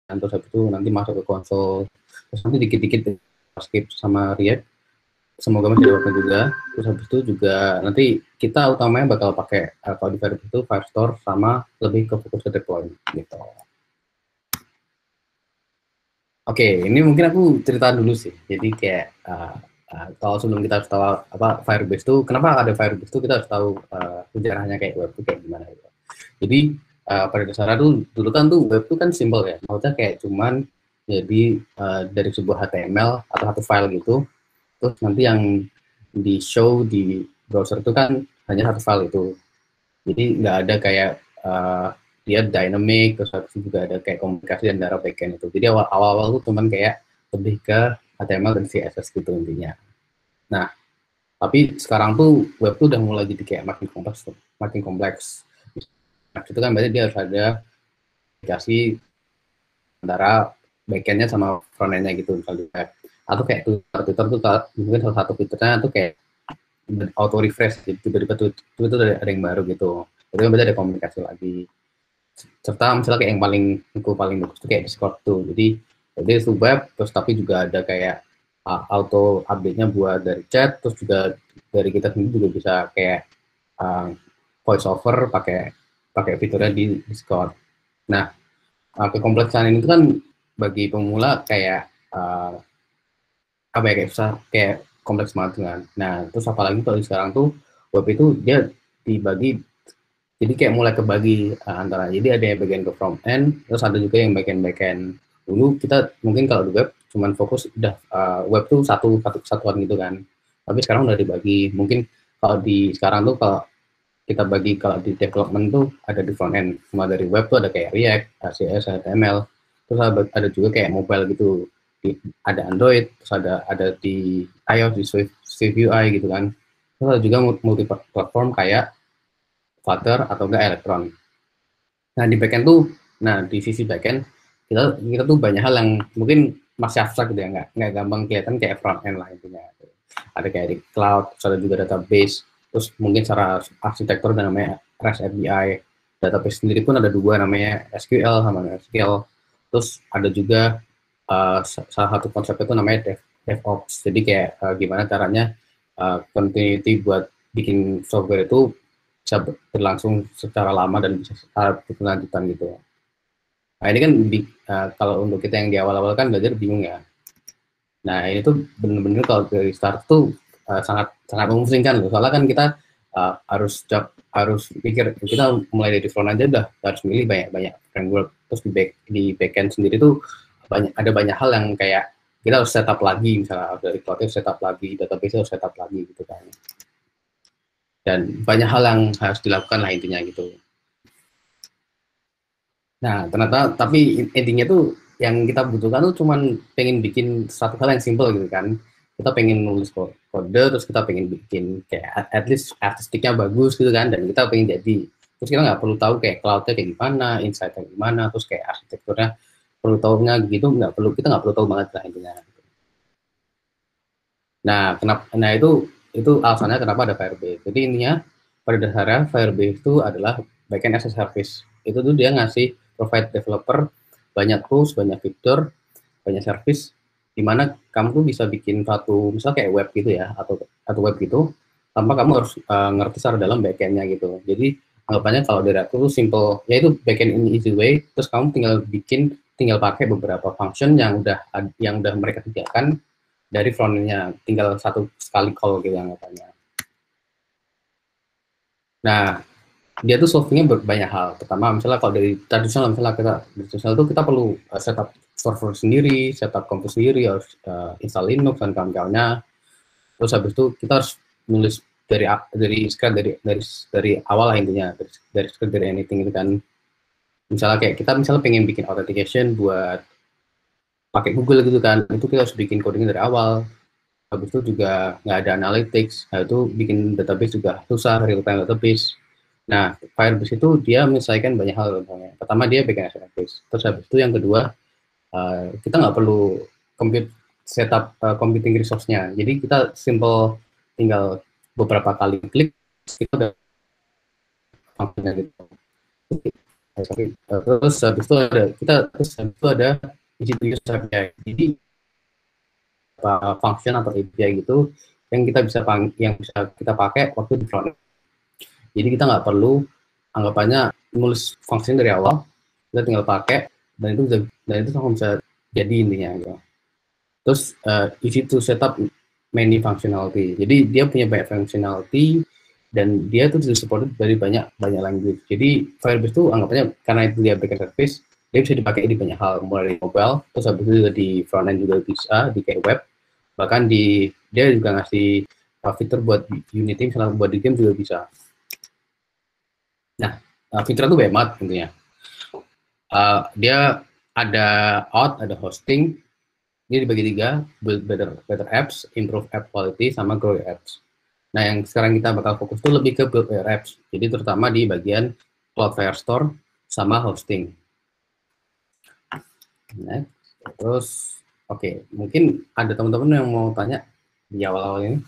terus habis itu nanti masuk ke konsol, terus nanti dikit-dikit JavaScript sama React, semoga masih ada waktu juga. Terus habis itu juga nanti kita utamanya bakal pakai kalau di Firebase itu Firestore sama lebih ke fokus ke deployment gitu. Oke, ini mungkin aku cerita dulu sih. Jadi kayak kalau sebelum kita harus tahu apa Firebase itu, kenapa ada Firebase itu kita harus tahu sejarahnya kayak web itu kayak gimana gitu. Jadi pada dasarnya tuh dulu kan tuh web itu kan simple ya, maksudnya kayak cuman jadi dari sebuah HTML atau satu file gitu, terus nanti yang di show di browser itu kan hanya satu file itu. Jadi nggak ada kayak dia dynamic, terus habis itu juga ada kayak komunikasi antara backend itu. Jadi awal-awal tuh cuman kayak lebih ke HTML dan CSS gitu intinya. Nah, tapi sekarang tuh web tuh udah mulai jadi kayak makin kompleks tuh, makin kompleks. Nah, itu kan berarti dia harus ada aplikasi antara backendnya sama frontendnya gitu misalnya. Atau kayak Twitter tuh mungkin salah satu fiturnya tuh kayak auto refresh, jadi tiba-tiba tuh ada yang baru gitu. Itu kan berarti ada komunikasi lagi. Serta misalnya kayak yang paling bagus tuh kayak Discord tuh. Jadi itu web, terus tapi juga ada kayak auto update-nya buat dari chat, terus juga dari kita sendiri juga bisa kayak voice over pakai fiturnya di Discord. Nah, kekompleksan ini tuh kan bagi pemula kayak apa ya, kayak susah, kayak kompleks banget kan. Nah, terus apalagi kalau sekarang tuh web itu dia dibagi, jadi kayak mulai kebagi antara, jadi ada yang bagian ke front end, terus ada juga yang bagian dulu kita mungkin kalau di web cuman fokus udah web tuh satu kesatuan gitu kan, tapi sekarang udah dibagi. Mungkin kalau di sekarang tuh kalau kita bagi, kalau di development tuh ada di front end, semua dari web tuh ada kayak React, CSS, HTML, terus ada juga kayak mobile gitu, ada Android, terus ada di iOS, di Swift UI gitu kan, terus ada juga multi platform kayak Flutter atau enggak Electron. Nah di backend tuh, nah di sisi backend kita tuh banyak hal yang mungkin masih abstrak gitu ya, nggak gampang kelihatan kayak front end lah intinya. Ada kayak di cloud, terus ada juga database, terus mungkin secara arsitektur ada namanya REST API. Database sendiri pun ada dua, namanya SQL sama SQL. Terus ada juga salah satu konsep itu namanya DevOps. Jadi kayak gimana caranya continuity buat bikin software itu bisa berlangsung secara lama dan bisa berkelanjutan gitu. Nah ini kan kalau untuk kita yang di awal-awal kan belajar bingung ya. Nah ini tuh bener-bener kalau dari start tuh sangat sangat memusingkan loh. Soalnya kan kita harus pikir, kita mulai dari front aja udah harus milih banyak framework. Terus di backend sendiri tuh ada banyak hal yang kayak kita harus setup lagi, misalnya dari cloud setup lagi, database harus setup lagi gitu kan. Dan banyak hal yang harus dilakukan lah intinya gitu. Nah, ternyata tapi intinya tuh yang kita butuhkan tuh cuman pengen bikin satu hal yang simple gitu kan. Kita pengen nulis kode, terus kita pengen bikin kayak at least artistiknya bagus gitu kan, dan kita pengen jadi. Terus kita nggak perlu tahu kayak cloud-nya kayak gimana, insight-nya gimana, terus kayak arsitekturnya perlu tahunya gitu, kita nggak perlu tahu banget lah intinya. Nah, itu alasannya kenapa ada Firebase. Jadi intinya pada dasarnya Firebase itu adalah backend as a service. Itu tuh dia ngasih provide developer banyak tools, banyak fitur, banyak service, di mana kamu tuh bisa bikin satu, misalnya kayak web gitu ya, atau web gitu, tanpa kamu harus ngerti secara dalam backendnya gitu. Jadi anggapannya kalau dari aku tuh simple, yaitu backend in easy way, terus kamu tinggal pakai beberapa function yang udah mereka sediakan dari frontend-nya, tinggal satu sekali call gitu anggapannya. Nah, dia tuh solvingnya banyak hal. Pertama, misalnya kalau dari tradisional, misalnya tradisional tuh kita perlu setup server sendiri, setup komputer sendiri, harus install Linux dan kawan-kawannya. Terus habis itu kita harus nulis dari script dari awal lah intinya, dari script dari anything itu kan. Misalnya kayak kita pengen bikin authentication buat pakai Google gitu kan, itu kita harus bikin codingnya dari awal. Habis itu juga nggak ada analytics, nah itu bikin database juga susah, real time database. Nah, Firebase itu dia menyelesaikan banyak hal. Pertama dia bikin database, terus habis itu yang kedua kita nggak perlu setup computing resource-nya. Jadi kita simple, tinggal beberapa kali klik kita udah fungsinya gitu. Terus habis itu ada institusi API. Jadi function atau API gitu yang bisa kita pakai waktu di front. Jadi kita nggak perlu anggapannya nulis function dari awal, kita tinggal pakai dan itu langsung bisa jadi intinya gitu. Terus easy to setup many functionality. Jadi dia punya banyak functionality dan dia tuh supported dari banyak language. Jadi Firebase tuh anggapannya karena itu dia backend service, dia bisa dipakai di banyak hal, mulai dari mobile, terus habis itu juga di front end juga bisa, di kayak web, bahkan dia juga ngasih fitur buat Unity, misalnya buat di game juga bisa. Nah, fitur itu banyak banget tentunya. Dia ada auth, ada hosting, ini dibagi 3, build better apps, improve app quality, sama grow apps. Nah, yang sekarang kita bakal fokus tuh lebih ke build apps. Jadi terutama di bagian Cloudflare Store sama hosting. Next. Terus, oke, mungkin ada teman-teman yang mau tanya di awal-awal ini.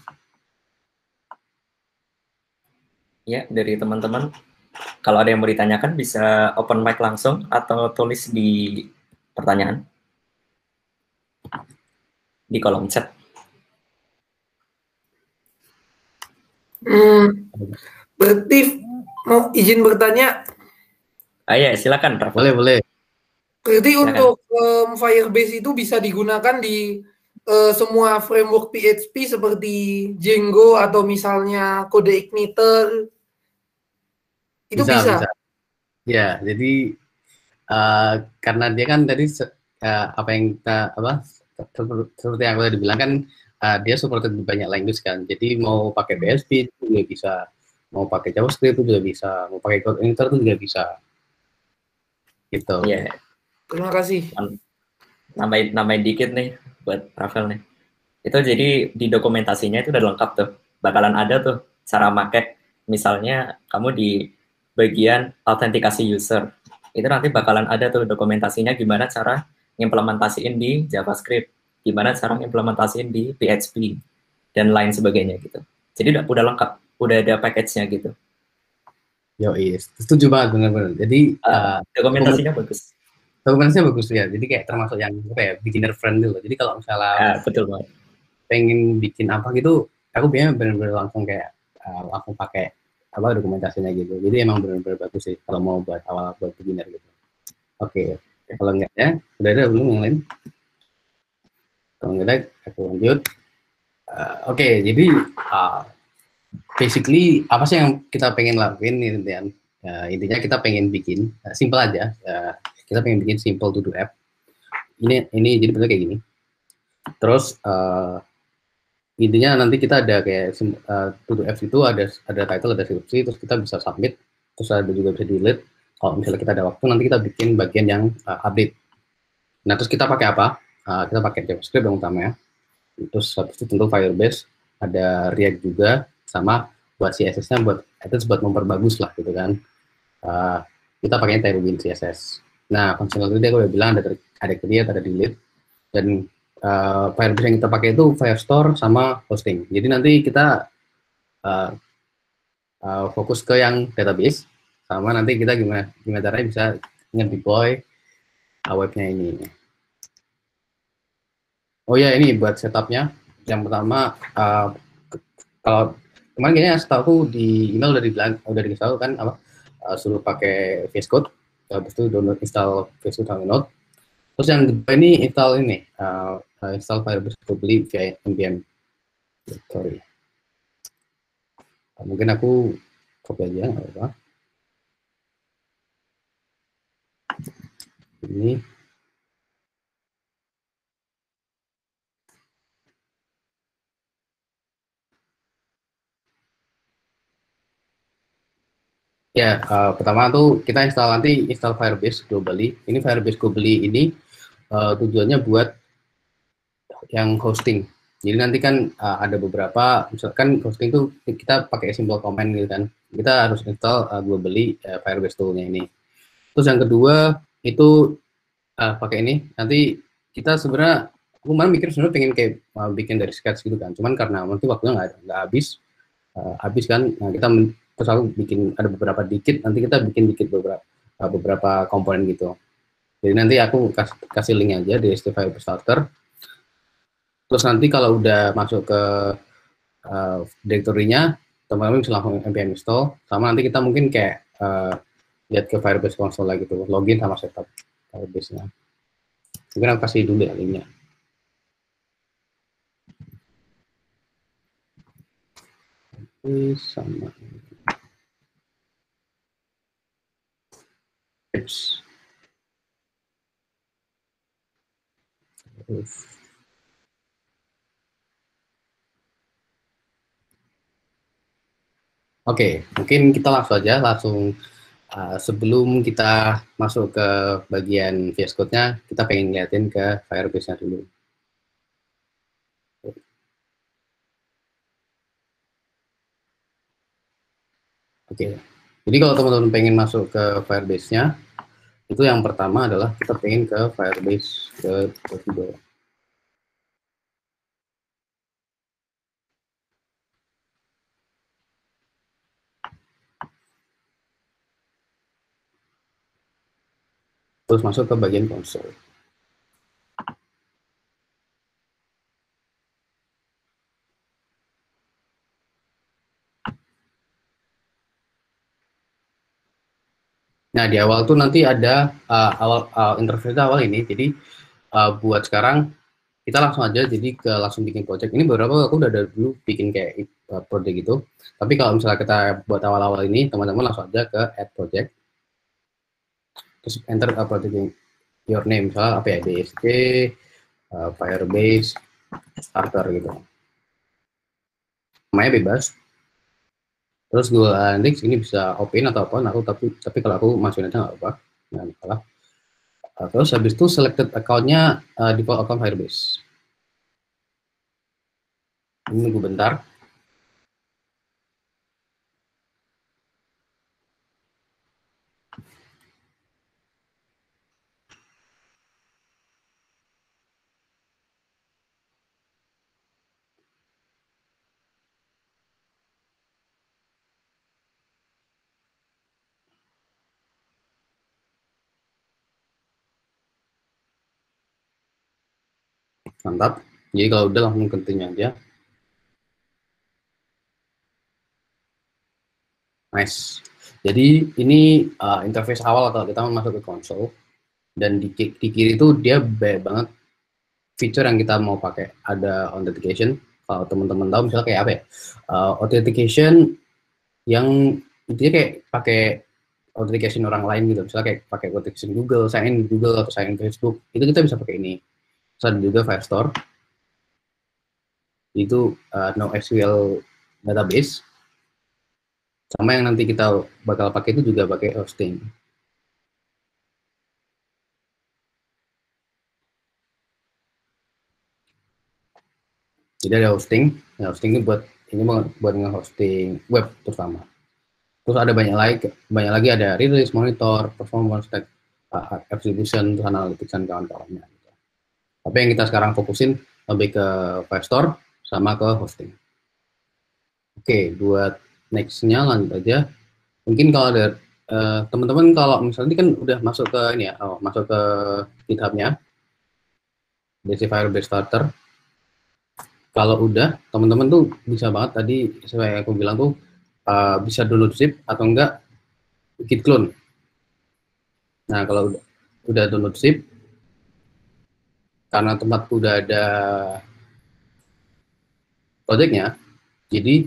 Ya, dari teman-teman, kalau ada yang mau ditanyakan bisa open mic langsung atau tulis di pertanyaan di kolom chat. Berarti mau izin bertanya? Ya, silakan, Prof. Boleh. Berarti silakan. Untuk Firebase itu bisa digunakan di semua framework PHP seperti Django atau misalnya CodeIgniter. Itu bisa. Ya, jadi karena dia kan tadi apa yang kita seperti yang udah dibilang kan dia supported di banyak language kan. Jadi mau pakai PHP itu juga bisa, mau pakai JavaScript itu juga bisa, mau pakai CodeIgniter itu juga bisa. Gitu. Iya. Terima kasih. Nambahin dikit nih buat Rafael nih. Itu jadi di dokumentasinya itu udah lengkap tuh. Bakalan ada tuh cara pakai. Misalnya kamu di bagian autentikasi user. Itu nanti bakalan ada tuh dokumentasinya gimana cara implementasiin di JavaScript, gimana cara implementasiin di PHP, dan lain sebagainya gitu. Jadi udah lengkap, udah ada package-nya gitu. Setuju banget, benar-benar. Jadi dokumentasinya bagus. Dokumentasinya bagus ya, jadi kayak termasuk yang beginner friendly loh. Jadi kalau misalnya betul banget. Pengen bikin apa gitu, aku biasanya benar-benar langsung kayak langsung pakai dokumentasinya gitu. Jadi emang benar-benar bagus sih kalau mau buat awal buat beginner gitu. Oke. Kalau enggak ya, udah ada belum yang lain? Kalau enggak, aku lanjut. Oke, jadi basically apa sih yang kita pengen lakuin intinya kita pengen bikin simple aja. Kita pengen bikin simple to do app. Ini jadi bentuknya kayak gini. Terus intinya nanti kita ada kayak to do apps itu ada title, ada deskripsi, terus kita bisa submit, terus ada juga bisa delete. Kalau misalnya kita ada waktu, nanti kita bikin bagian yang update. Nah, terus kita pakai apa? Kita pakai JavaScript yang utamanya. Terus habis itu tentu Firebase, ada React juga, sama buat CSS-nya buat memperbagus lah gitu kan. Kita pakai Tailwind CSS. Nah, functionality aku udah bilang ada create, ada delete, dan Firebase yang kita pakai itu Firestore sama hosting. Jadi nanti kita fokus ke yang database, sama nanti kita gimana caranya bisa nge-deploy webnya ini. Oh ya, ini buat setupnya. Yang pertama, kalau kemarin kayaknya setahu di email udah dikasih tahu kan suruh pakai VS Code, habis itu install VS Code download. Terus yang kedua ini install Firebase globally via npm. Sorry. Mungkin aku copy aja, nggak apa-apa. Ini. Ya, pertama tuh kita install Firebase globally. Ini Firebase globally ini tujuannya buat yang hosting. Jadi nanti kan ada beberapa, misalkan hosting itu kita pakai simple command gitu kan. Kita harus install globally Firebase tool-nya ini. Terus yang kedua itu pakai ini. Nanti kita sebenarnya, aku malah mikir sebenarnya pengen kayak bikin dari scratch gitu kan. Cuman karena nanti waktunya nggak habis kan. Nah, kita terus aku bikin ada beberapa dikit. Nanti kita bikin dikit beberapa beberapa komponen gitu. Jadi nanti aku kasih link aja di ST Firebase Starter. Terus nanti kalau udah masuk ke direktorinya, teman-teman bisa langsung npm install. Sama nanti kita mungkin kayak lihat ke Firebase Console lagi tuh, login sama setup Firebase-nya. Mungkin aku kasih dulu ya linknya. Sama tips. Oke, mungkin kita langsung aja sebelum kita masuk ke bagian VS Code-nya, kita pengen liatin ke Firebase-nya dulu. Oke, jadi kalau teman-teman pengen masuk ke Firebase-nya, itu yang pertama adalah kita pengen ke Firebase ke Portido. Terus masuk ke bagian console. Nah, di awal tuh nanti ada interface awal ini. Jadi buat sekarang kita langsung aja langsung bikin project. Ini beberapa aku udah dulu bikin kayak project gitu. Tapi kalau misalnya kita buat awal-awal ini, teman-teman langsung aja ke add project. Terus enter project your name, misalnya apa ya, DSC, Firebase, starter gitu. Namanya bebas. Terus Google Analytics ini bisa open atau apa, tapi kalau aku masukin aja nggak apa-apa, nggak masalah. Terus habis itu selected account-nya default account Firebase. Ini nunggu bentar. Mantap. Jadi kalau udah langsung continue aja. Nice. Jadi ini interface awal atau kita mau masuk ke console, dan di kiri itu dia banyak banget fitur yang kita mau pakai. Ada authentication. Kalau teman-teman tahu misalnya kayak apa ya, authentication yang intinya kayak pakai authentication orang lain gitu. Misalnya kayak pakai authentication Google, sign in Google atau sign in Facebook, itu kita bisa pakai ini. Terus ada juga Firestore. Itu NoSQL database. Sama yang nanti kita bakal pakai itu juga pakai hosting. Jadi ada hosting. Nah, hosting ini buat nge-hosting web terutama. Terus ada banyak lagi ada release, monitor, performance, attribution, terus analytics dan kawan-kawannya. Tapi yang kita sekarang fokusin lebih ke Firestore sama ke hosting. Oke, buat next-nya lanjut aja. Mungkin kalau ada teman-teman kalau misalnya kan udah masuk ke ini ya, masuk ke GitHub-nya, DC Firebase Starter. Kalau udah, teman-teman tuh bisa banget tadi sesuai aku bilang tuh bisa download zip atau enggak git clone. Nah, kalau udah download zip, karena tempatku udah ada projectnya, jadi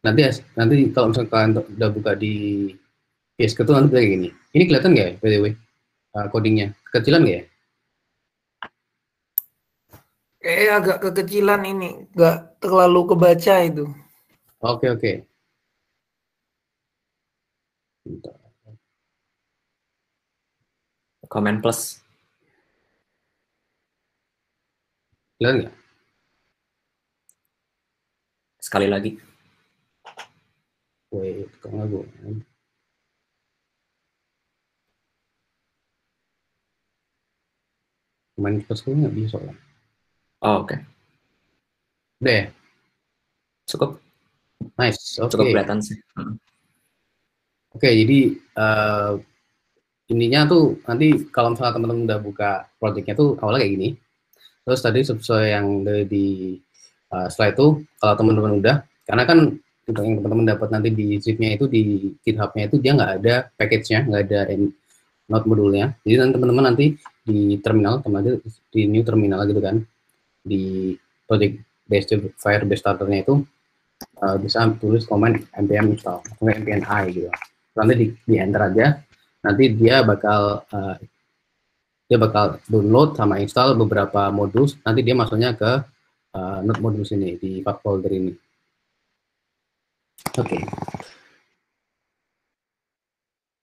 nanti kalau misalnya kalian udah buka di VS Code tuh nanti kayak gini. Ini kelihatan nggak ya, by the way, codingnya? Kecilan nggak ya? Agak kekecilan ini, nggak terlalu kebaca itu. Oke. Comment plus. Kelihatan nggak? Sekali lagi. Wait, kok nggak gue? Main plus gue nggak bisa soalnya. Oh, oke. Udah ya? Cukup. Nice, oke. Cukup kelihatan sih. Oke, jadi intinya tuh nanti kalau misalnya teman-teman udah buka projectnya tuh awalnya kayak gini. Terus tadi sesuai yang dari di setelah itu kalau teman-teman udah, karena kan untuk yang teman-teman dapat nanti di zipnya itu di GitHub-nya itu dia nggak ada package-nya, nggak ada node modulnya. Jadi nanti teman-teman nanti di terminal, teman-teman di new terminal gitu kan, di project based Firebase starternya itu bisa tulis command npm install atau npm i gitu. Nanti di enter aja, nanti dia bakal download sama install beberapa modus. Nanti dia masuknya ke node modus ini di folder ini. Oke.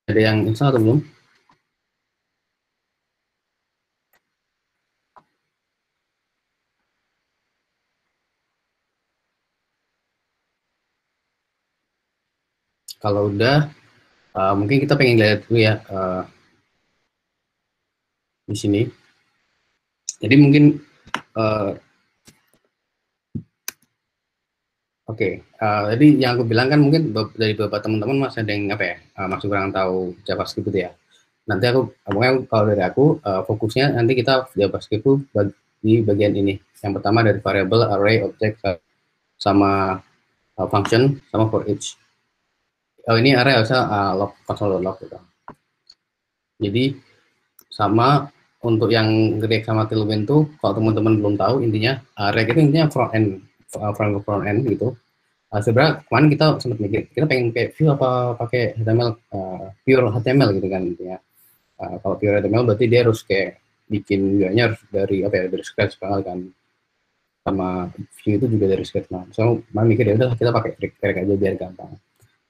Ada yang install atau belum? Kalau udah, mungkin kita pengen lihat dulu ya di sini. Jadi mungkin oke, jadi yang aku bilang kan mungkin dari beberapa teman-teman masih ada yang apa ya, masih kurang tahu JavaScript gitu ya. Nanti pokoknya kalau dari aku fokusnya nanti kita JavaScript itu di bagian ini. Yang pertama dari variable, array, object, sama function, sama for each. Oh ini array harusnya log, console.log gitu. Jadi sama untuk yang React sama Tailwind tuh, kalau teman-teman belum tahu, intinya React itu intinya front end gitu. Sebenarnya kemarin kita sempat mikir, kita pengen kayak view apa pakai HTML, pure HTML gitu kan intinya. Kalau pure HTML berarti dia harus kayak bikin UI-nya harus dari apa ya, dari scratch banget kan. Sama view itu juga dari scratch. Nah, so mikir ya udah kita pakai React aja biar gampang.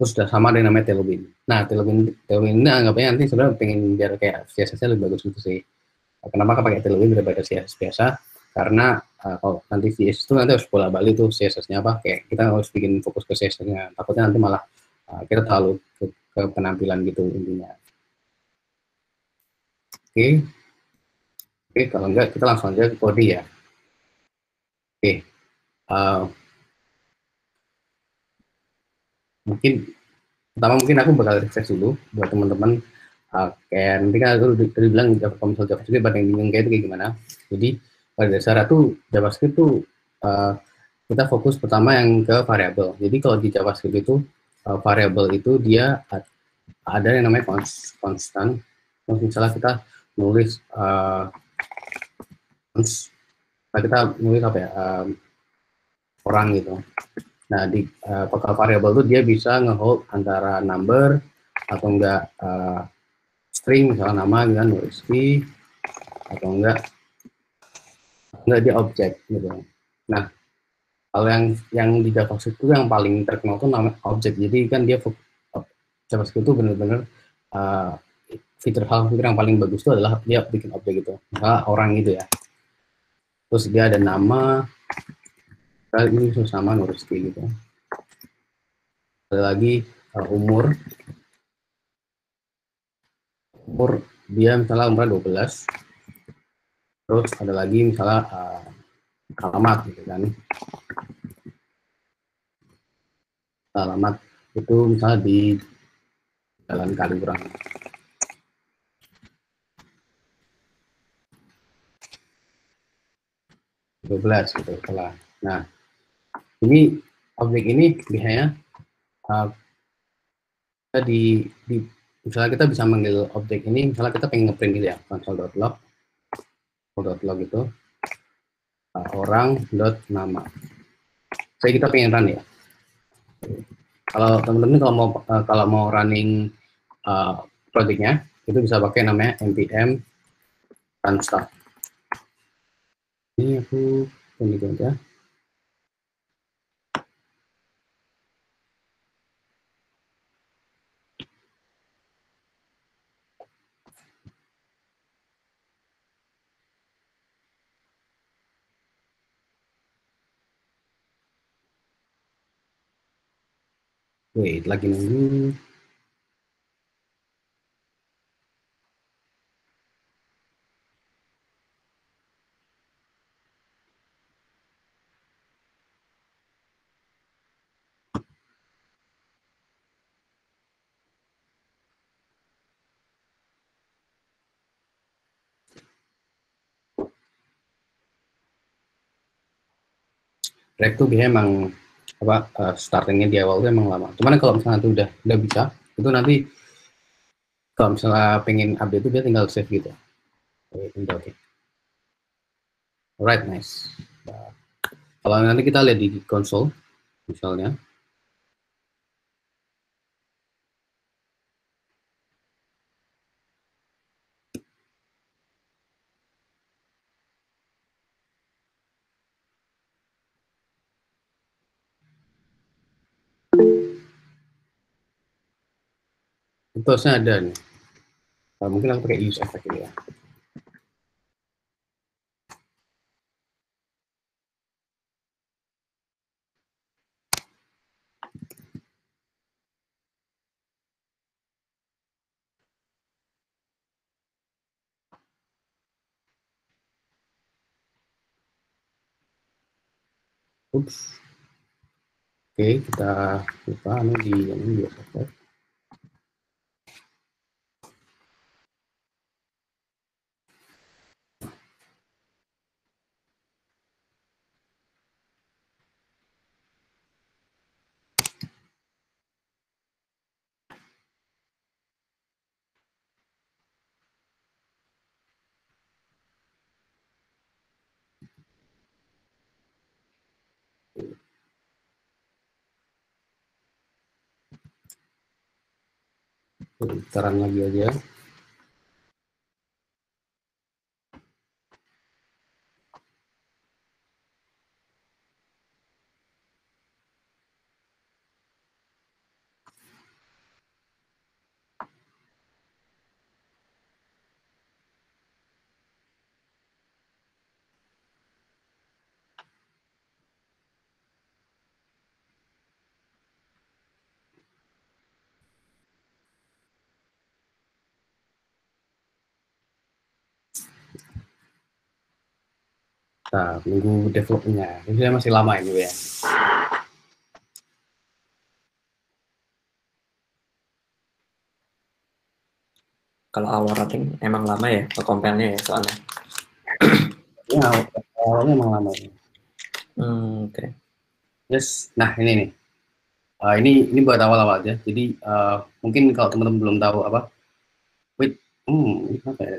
Terus sudah sama dengan namanya Tailwind. Nah, Tailwind ini anggapnya nanti sebenarnya pengen biar kayak CSS-nya lebih bagus gitu sih. Kenapa pakai Tailwind daripada CSS biasa? Karena kalau nanti CSS itu nanti harus bolak-balik tuh CSS-nya apa, kayak kita harus bikin fokus ke CSS-nya. Takutnya nanti malah kita terlalu ke penampilan gitu intinya. Oke, oke kalau enggak kita langsung aja ke kode ya. Oke, uh, mungkin pertama mungkin aku bakal refresh dulu buat teman-teman. Kayak nanti kan aku tadi bilang kalau misal JavaScript ada yang bingung kayak itu kayak gimana. Jadi pada dasarnya tuh JavaScript tuh uh, kita fokus pertama yang ke variabel. Jadi kalau di JavaScript itu variabel itu dia ada yang namanya konstan. Misalnya kita nulis kita nulis apa ya, orang gitu. Nah di variabel itu dia bisa ngehold antara number atau enggak string, misalnya nama kan Rizky, atau enggak dia objek gitu. Nah kalau yang di JavaScript itu yang paling terkenal tuh namanya objek. Jadi kan dia JavaScript itu benar-benar fitur yang paling bagus itu adalah dia bikin objek gitu, misalnya orang gitu ya. Terus dia ada nama, ini sama Nurski gitu. Ada lagi umur dia misalnya umurnya 12. Terus ada lagi misalnya alamat gitu kan. Alamat itu misalnya di Jalan Kaliurang. 12 gitu setelah. Nah, ini objek ini biasanya di misalnya kita bisa manggil objek ini, misalnya kita pengen ngeprint gitu ya, console.log itu orang.nama. Saya kita pengen run ya. Kalau teman-teman kalau mau running projectnya itu bisa pakai namanya npm run start. Ini aku ini aja. Wait, lagi nunggu. React tuh biasanya emang apa startingnya di awal tuh emang lama. Cuman kalau misalnya itu udah bisa, itu nanti kalau misalnya pengen update itu dia tinggal save gitu. Oke. Alright, nice. Nah, kalau nanti kita lihat di konsol, misalnya, itu harusnya ada nih. Nah, mungkin aku pakai use effect ini ya. Ups. Oke, kita buka ini di use effect. Putaran lagi aja. Nah, nunggu developnya. Ini masih lama ini ya. Kalau awal rating emang lama ya, compare-nya ya soalnya. Ya, awalnya emang lama ini. Oke. Yes, nah ini nih. Ini buat awal-awal aja. Jadi mungkin kalau teman-teman belum tahu apa, wait, ini apa ya?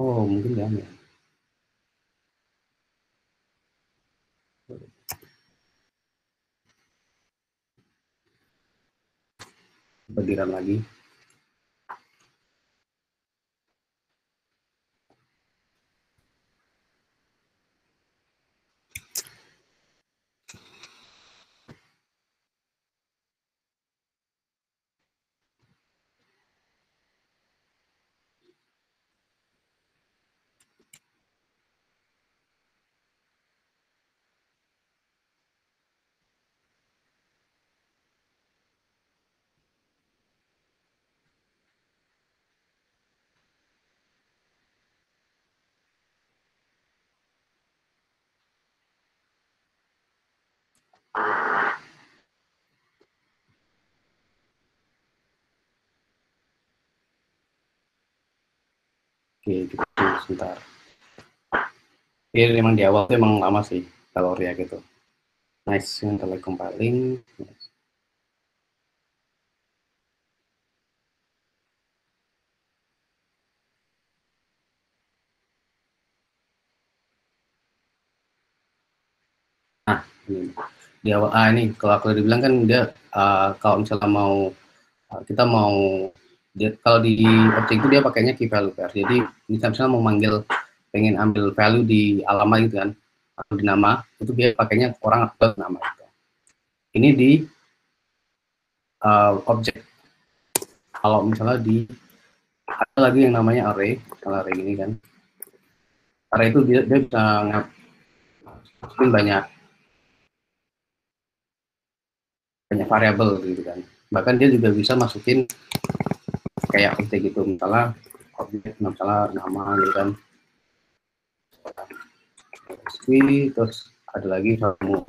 Oh, mungkin ya. Bediran lagi. Oke, gitu sebentar. Ini memang di awal tuh emang lama sih kalau React gitu. Nice, yang lagi compiling. Nice. Nah, ini di awal ini kalau aku udah bilang kan dia kalau misalnya mau kita mau dia, kalau di objek itu dia pakainya key value pair. Jadi misalnya mau manggil pengen ambil value di alamat gitu kan atau di nama itu dia pakainya orang atau nama gitu. Ini di objek. Kalau misalnya di ada lagi yang namanya array, kalau array ini kan array itu dia bisa masukin banyak variabel gitu kan. Bahkan dia juga bisa masukin kayak objek gitu, misalnya objek misalnya nama gitu kan. Terus ada lagi kamu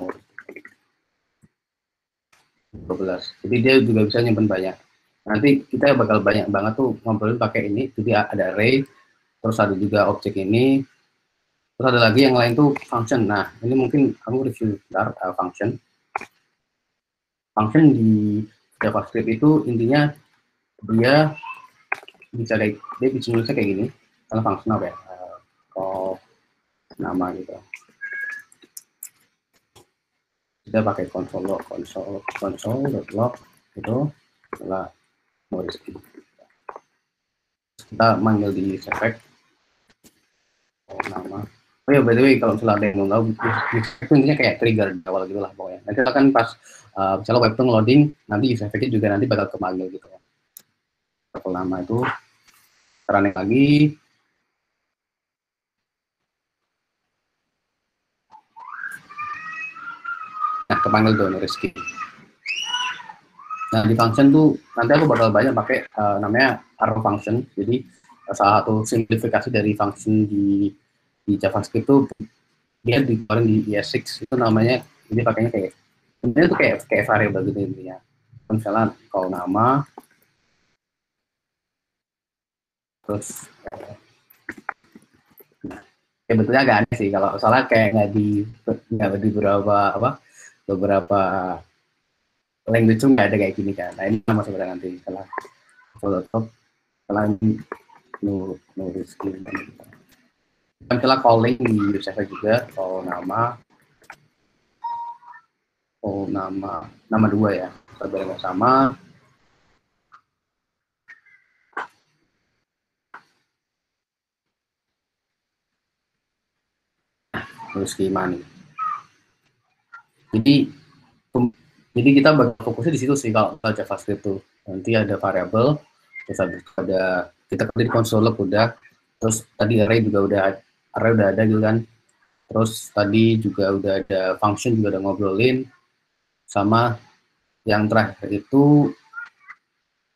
12. Jadi dia juga bisa nyimpen banyak Nanti kita bakal banyak banget tuh ngobrolin pakai ini. Jadi ada array, terus ada juga objek ini, terus ada lagi yang lain tuh function. Nah, ini mungkin kamu review bentar, function. Function di JavaScript itu intinya dia bisa kayak, dia bisa nulisnya kayak gini, karena fungsional ya, call nama gitu. Kita pakai console.log itu adalah Morisky. Kita manggil di effect nama. Oh ya, by the way, kalau misalnya ada yang mau tahu, itu intinya kayak trigger di awal gitu lah pokoknya. Nanti akan pas misalnya web itu loading, nanti user effect juga nanti bakal kemanggil gitu ya. Kalau nama itu running lagi. Nah, kepanggil tuh Rizky. Nah, di function tuh nanti aku bakal banyak pakai namanya arrow function. Jadi salah satu simplifikasi dari function di JavaScript itu dia dikeluarin di ES6 itu namanya, ini pakainya kayak sebenarnya itu kayak variable gitu intinya. Misalnya kalau nama terus ya betulnya agak aneh sih kalau salah, kayak nggak di beberapa language itu nggak ada kayak gini kan. Nah, ini sama sebenarnya nanti setelah Photoshop, setelah nulis ini. Misalnya calling di user juga, kalau nama dua ya, sebenarnya sama. Nulis schema nih. Jadi kita fokusnya di situ sih kalau JavaScript tuh. Nanti ada variable, terus ada kita kerja di console udah, terus tadi array udah ada gitu kan. Terus tadi juga udah ada function juga udah ngobrolin, sama yang terakhir itu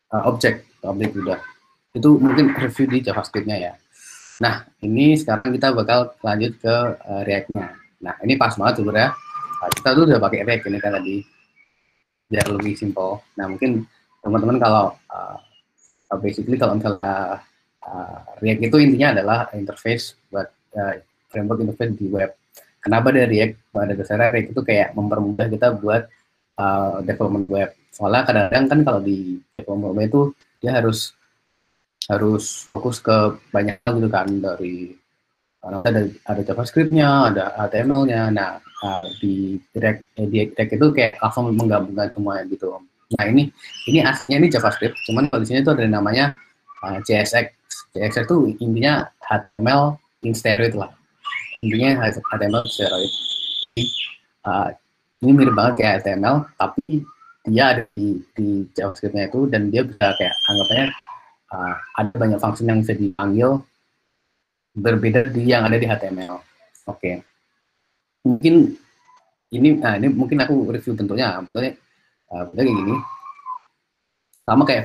objek udah. Itu mungkin review di JavaScript-nya ya. Nah, ini sekarang kita bakal lanjut ke React-nya. Nah, ini pas banget sebenarnya. Nah, kita tuh udah pakai React ini kan tadi, biar lebih simple. Nah, mungkin teman-teman kalau basically kalau misalnya React itu intinya adalah interface buat framework interface di web. Kenapa dari React? Pada dasarnya React itu kayak mempermudah kita buat development web. Soalnya kadang-kadang kan kalau di development web itu dia harus fokus ke banyak hal gitu kan, dari ada JavaScript-nya, ada HTML-nya. Nah, di React itu kayak langsung menggabungkan semuanya gitu. Nah, ini aslinya ini JavaScript, cuman kalau di sini itu ada namanya JSX. JSX itu intinya HTML in steroid lah. Intinya HTML steroid. Ini mirip banget kayak HTML, tapi dia ada di JavaScript-nya itu, dan dia bisa kayak anggapannya ada banyak fungsi yang bisa dipanggil berbeda di yang ada di HTML. Oke. Mungkin ini mungkin aku review bentuknya. Bentuknya kayak gini. Sama kayak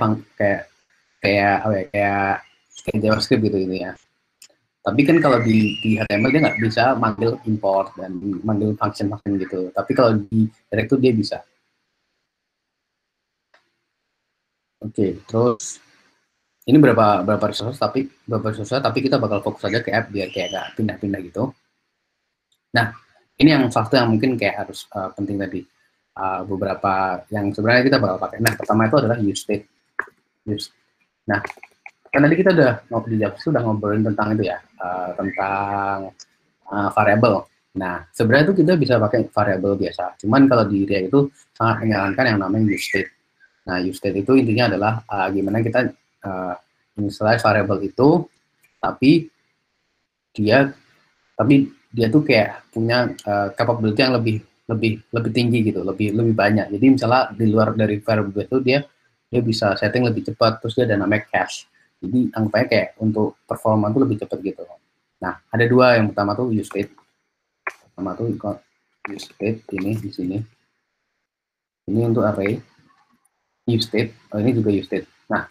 JavaScript gitu ya. Tapi kan kalau di HTML dia nggak bisa manggil import dan manggil function gitu. Tapi kalau di React itu dia bisa. Oke, terus ini berapa resource tapi kita bakal fokus aja ke app biar kayak nggak pindah-pindah gitu. Nah, ini yang satu yang mungkin kayak harus penting tadi. Beberapa yang sebenarnya kita bakal pakai. Nah, pertama itu adalah use state. Nah, kan tadi kita sudah ngobrolin tentang itu ya, tentang variable. Nah, sebenarnya itu kita bisa pakai variable biasa. Cuman kalau di React itu sangat menyarankan yang namanya use state. Nah, use state itu intinya adalah gimana kita initialize variable itu, tapi dia tuh kayak punya capability yang lebih tinggi gitu, lebih banyak. Jadi misalnya di luar dari variable itu dia bisa setting lebih cepat, terus dia ada namanya cache. Jadi anggapnya kayak untuk performa itu lebih cepat gitu. Nah, ada dua, yang pertama tuh use state. Pertama tuh use state ini di sini. Ini untuk array. Use state, ini juga use state. Nah,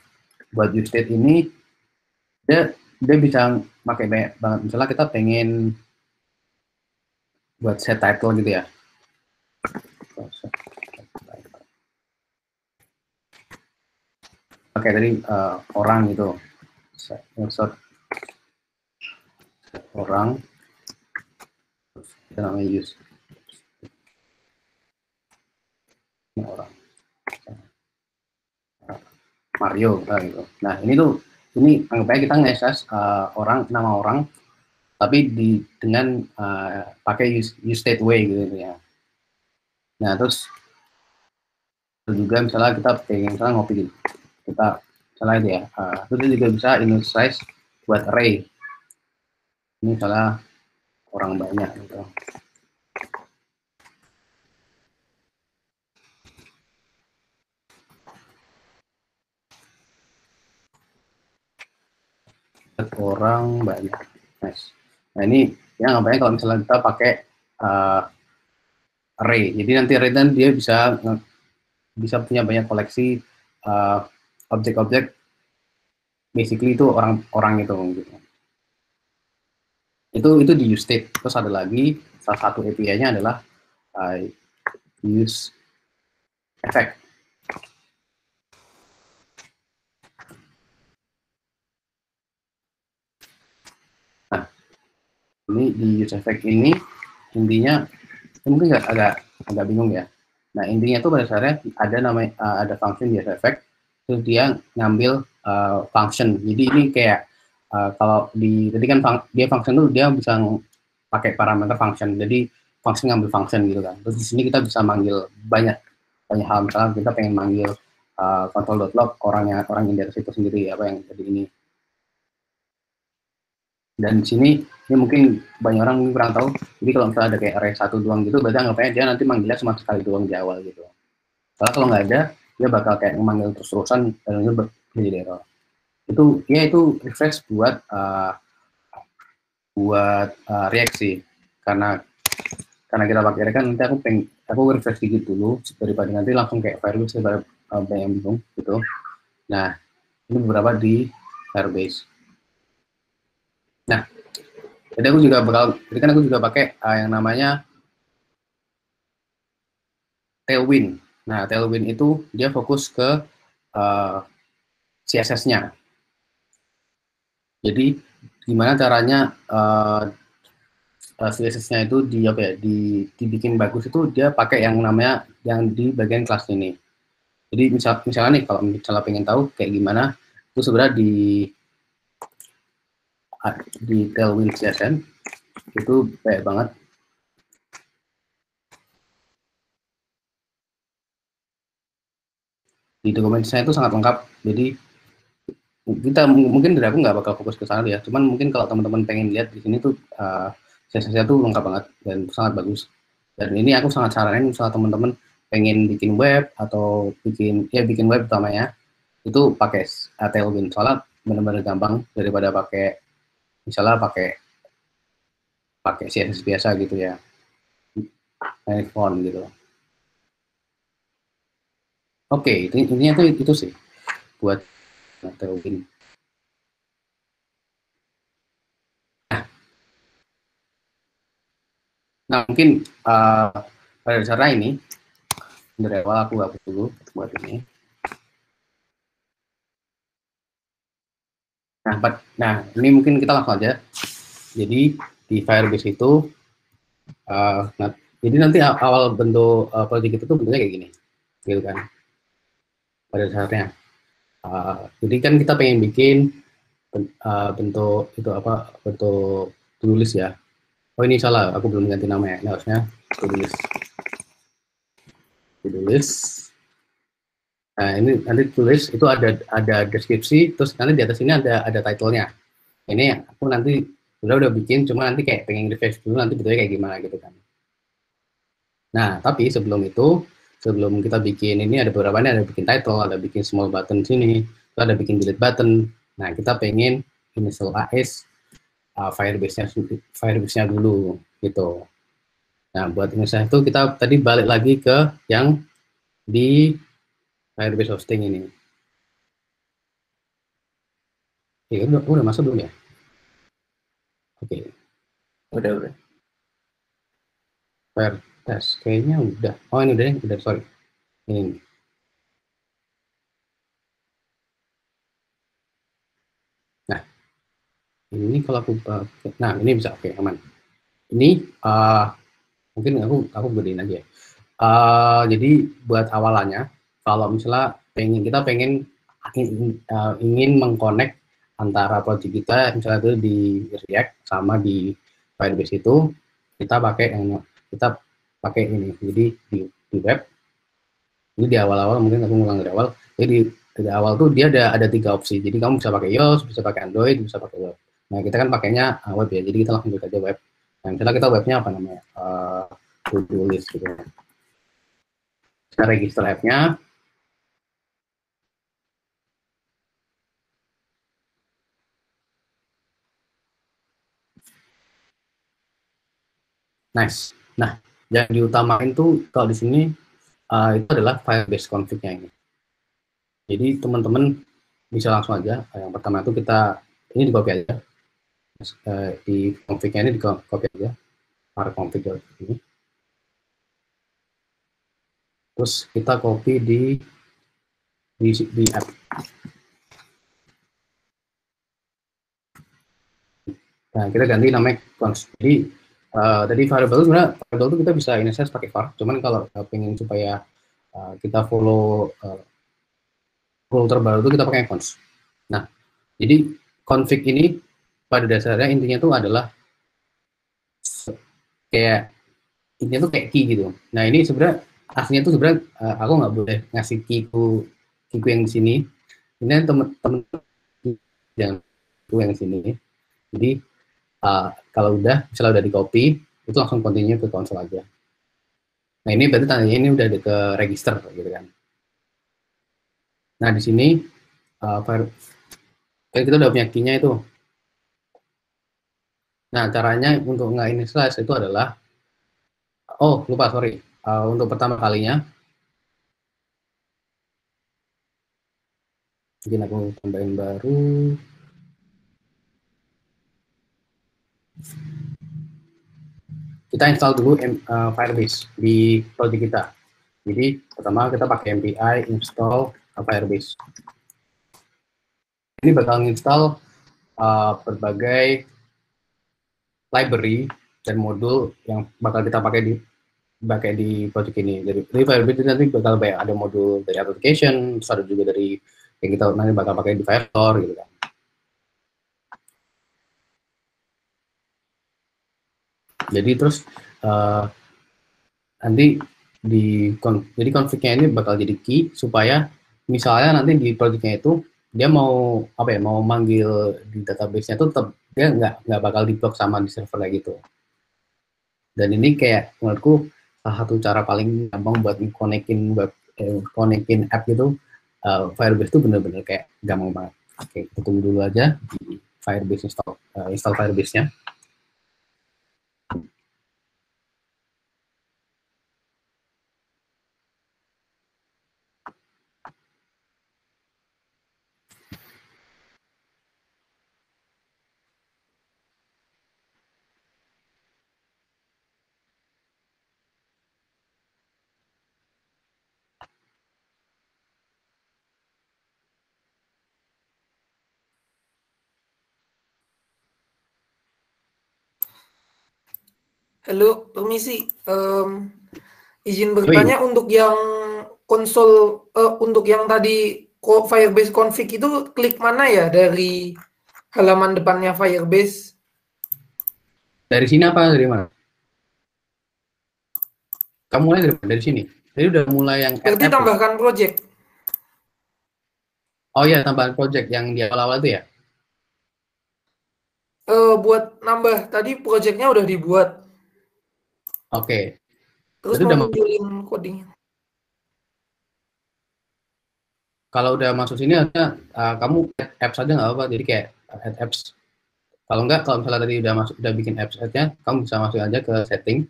buat use state ini dia bisa pakai banyak banget. Misalnya kita pengen buat set title gitu ya. pakai tadi orang gitu, insert orang, kita namanya use ini orang Mario gitu. Nah ini anggap aja kita nge-access nama orang tapi dengan pakai use state way gitu ya. Nah terus juga misalnya kita pengen misalnya ngopi gitu, kita misalnya itu ya, terus juga bisa initialize buat array. Ini misalnya orang banyak gitu. Orang banyak. Nice. Nah ini ya ngapain kalau misalnya kita pakai array. Jadi nanti array dan dia bisa punya banyak koleksi objek-objek. Basically itu orang itu gitu. Itu di use state. Terus ada lagi salah satu API-nya adalah use effect. Nah, ini di use effect ini intinya mungkin agak bingung ya. Nah intinya tuh pada dasarnya ada namanya ada function use effect, terus dia ngambil function. Jadi ini kayak kalau tadi kan dia function tuh dia bisa pakai parameter function. Jadi function ngambil function gitu kan. Terus di sini kita bisa manggil banyak hal. Misalnya kita pengen manggil control.log orang yang di atas itu sendiri apa yang tadi ini. Dan di sini ini mungkin banyak orang mungkin kurang tahu. Jadi kalau misalnya ada kayak array 1 doang gitu, berarti anggapnya dia nanti manggilnya cuma sekali doang di awal gitu. Soalnya kalau nggak ada, dia bakal kayak memanggil terus-terusan dan itu jadi error. Itu refresh buat reaksi karena kita pakai array kan nanti aku refresh dikit dulu daripada nanti langsung kayak Firebase daripada banyak yang bingung gitu. Nah ini beberapa di Firebase. Nah jadi aku juga pakai yang namanya Tailwind. Nah Tailwind itu dia fokus ke CSS-nya. Jadi gimana caranya CSS-nya itu dibikin bagus itu dia pakai yang namanya yang di bagian kelas ini. Jadi misalnya nih kalau misalnya pengen tahu kayak gimana itu sebenarnya di Tailwind CSS itu banyak banget. Di dokumentasinya itu sangat lengkap. Jadi kita mungkin dari aku nggak bakal fokus ke sana ya. Cuman mungkin kalau teman-teman pengen lihat di sini tuh CSS-nya tuh lengkap banget dan sangat bagus. Dan ini aku sangat saranin misalnya teman-teman pengen bikin web atau bikin web utamanya itu pakai Tailwind soalnya benar-benar gampang daripada misalnya pakai CSS biasa gitu ya, iPhone gitu. Oke, intinya itu sih buat Tailwind. Nah mungkin pada dasarnya ini dari awal aku hapus dulu buat ini. Nah ini mungkin kita langsung aja. Jadi di Firebase itu, jadi nanti awal bentuk project itu bentuknya kayak gini, gitu kan? Pada dasarnya. Jadi kan kita pengen bikin bentuk itu bentuk tulis ya. Oh ini salah, aku belum ganti namanya. Ini harusnya tulis. Nah ini nanti tulis itu ada deskripsi, terus nanti di atas ini ada title-nya. Ini aku nanti udah bikin, cuma nanti kayak pengen refresh dulu nanti bentuknya kayak gimana gitu kan. Nah tapi sebelum kita bikin ini ada beberapa nih, ada bikin title, ada bikin small button sini, ada bikin delete button. Nah kita pengen initialize Firebase-nya dulu gitu. Nah buat initialize itu kita tadi balik lagi ke yang di Firebase hosting ini. Oke, udah masuk belum ya? Oke. Udah. Firebase kayaknya udah. Oh ini udah sorry. Ini. Ini kalau aku pakai, nah ini bisa, oke, aman. Ini mungkin aku gedein aja ya. Jadi buat awalannya, kalau misalnya kita pengen ingin mengkonek antara project kita, misalnya itu di React sama di Firebase itu, kita pakai ini. Jadi di web, ini di awal-awal mungkin aku ngulang dari awal. Jadi di awal tuh dia ada 3 opsi. Jadi kamu bisa pakai iOS, bisa pakai Android, bisa pakai web. Nah kita kan pakainya web ya. Jadi kita langsung klik aja web. Nah misalnya kita webnya apa namanya? To-do list gitu. Kita register app-nya. Nice. Nah, yang diutamain tuh kalau di sini itu adalah Firebase config-nya ini. Jadi teman-teman bisa langsung aja. Yang pertama itu ini di copy aja. Di config-nya ini di copy aja. Var config ini. Terus kita copy di app. Nah, kita ganti namanya const. Jadi tadi variable itu kita bisa initialize pakai var. Cuman kalau pengen supaya kita follow rule terbaru itu kita pakai const. Nah, jadi config ini pada dasarnya intinya itu adalah kayak intinya tuh kayak key gitu. Nah, ini sebenarnya aslinya tuh sebenarnya aku nggak boleh ngasih keyku yang di sini. Ini teman-teman yang yang di sini. Jadi kalau misalnya udah di copy, itu langsung continue ke konsol aja. Nah ini berarti tandanya ini udah ke register gitu kan. Nah di sini kita udah punya key-nya itu. Nah caranya untuk nggak initialize itu adalah, oh lupa sorry, untuk pertama kalinya, mungkin aku tambahin baru. Kita install dulu Firebase di project kita. Jadi pertama kita pakai MPI install Firebase. Ini bakal install berbagai library dan modul yang bakal kita pakai di project ini. Jadi Firebase nanti bakal ada modul dari application, terus ada juga dari yang kita nanti bakal pakai di Firestore gitu kan. Jadi terus nanti jadi config-nya ini bakal jadi key supaya misalnya nanti di project-nya itu dia mau mau manggil di database-nya itu tetap dia nggak bakal di-block sama di server kayak gitu. Dan ini kayak menurutku salah satu cara paling gampang buat konekin app gitu. Firebase itu bener-bener kayak gampang banget. Oke, kita tunggu dulu aja di Firebase install Firebase-nya. Halo, permisi. Izin Wih, bertanya untuk yang konsol, untuk yang tadi Firebase config itu klik mana ya dari halaman depannya Firebase? dari sini apa dari mana? Kamu mulai dari sini. Jadi udah mulai yang add Berarti app ya? tambahkan project. Oh iya, tambahan project yang di awal-awal itu ya? Buat nambah tadi projectnya udah dibuat, Oke, terus berarti mau udah munculin codingnya. kalau udah masuk sini harusnya kamu add apps aja nggak apa-apa. Jadi kayak add apps. Kalau nggak, kalau misalnya tadi udah bikin apps-nya, kamu bisa masuk aja ke setting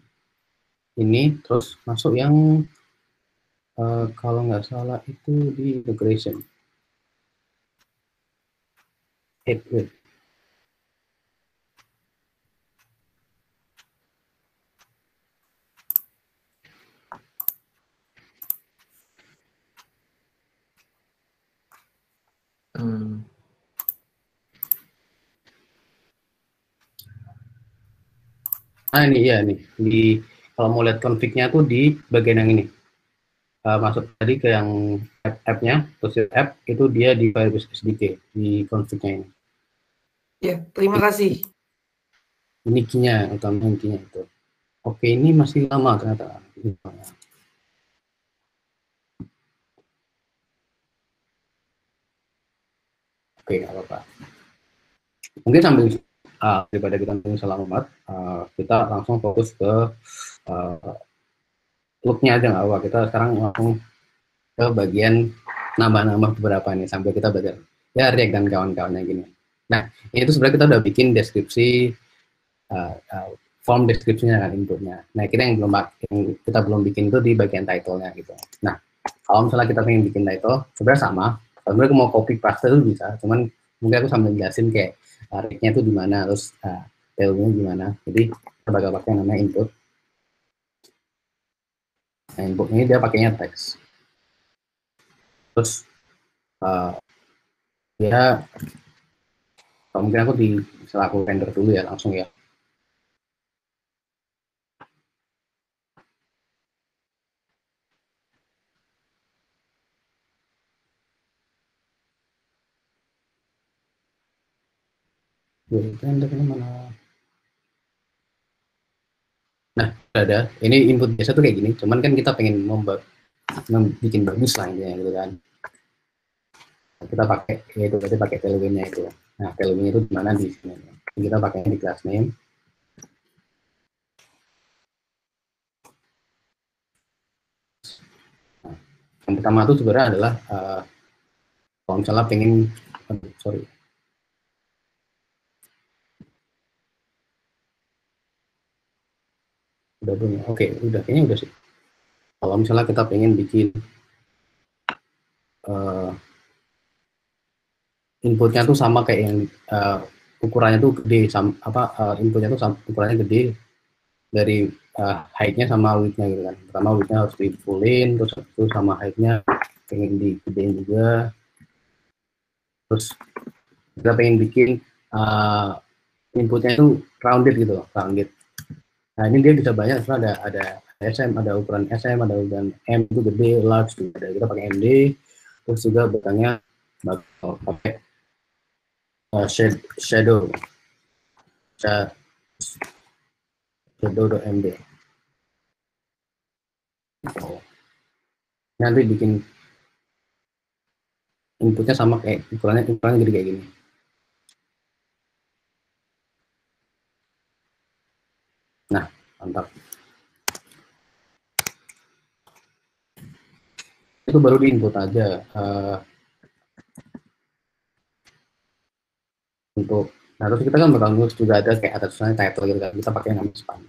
ini, terus masuk yang kalau nggak salah itu di integration. Wait. Hmm. Ini ya nih kalau mau lihat config-nya tuh di bagian yang ini. Masuk tadi ke yang app-nya, terus app itu dia di Firebase SDK di config-nya ini. Ya, terima kasih. Ini key-nya, utama intinya itu. Oke, ini masih lama ternyata. Oke, nggak apa-apa. Mungkin sambil daripada kita tunggu selamat, kita langsung fokus ke look-nya aja nggak apa. Kita sekarang langsung ke bagian nambah-nambah beberapa nih sambil kita belajar ya React dan kawan-kawannya gini. Nah, ini tuh sebenarnya kita udah bikin deskripsi form deskripsinya kan inputnya. Nah, kita belum bikin itu di bagian title-nya gitu. Nah, kalau misalnya kita pengen bikin title, sebenarnya sama. Sebenarnya mau copy paste itu bisa, cuman mungkin aku sambil jelasin kayak React-nya itu di mana, terus title-nya gimana. Jadi kita bakal pakai namanya input. Nah, input ini dia pakainya teks. Terus dia mungkin aku misalnya aku render dulu ya langsung ya. Rendernya mana? Nah, ada. Ini input biasa tuh kayak gini. Cuman kan kita pengen bikin bagus lah intinya gitu kan. Kita pakai yaitu berarti pakai tailwind-nya itu. Nah, tailwind itu di mana di sini. Kita pakai di class name. Nah, yang pertama itu sebenarnya adalah kalau misalnya pengen sorry. Udah belum ya? Oke, udah kayaknya udah sih. Kalau misalnya kita pengen bikin inputnya tuh sama kayak yang ukurannya tuh gede, inputnya tuh ukurannya gede dari height-nya sama width-nya gitu kan. Pertama width-nya harus di full-in, terus itu sama height-nya pengen digedein juga. Terus kita pengen bikin inputnya itu rounded gitu loh, rounded. Nah ini dia bisa banyak, misalnya ada SM, ada ukuran SM, ada ukuran M itu gede, large juga ada. Kita pakai MD, terus juga belakangnya pakai shadow shadow.md. Nanti bikin inputnya sama kayak ukurannya gede kayak gini. Nah, mantap. Itu baru di input aja. Nah terus kita kan bakal nulis juga ada kayak atasnya title gitu kan. Kita pakai nama span.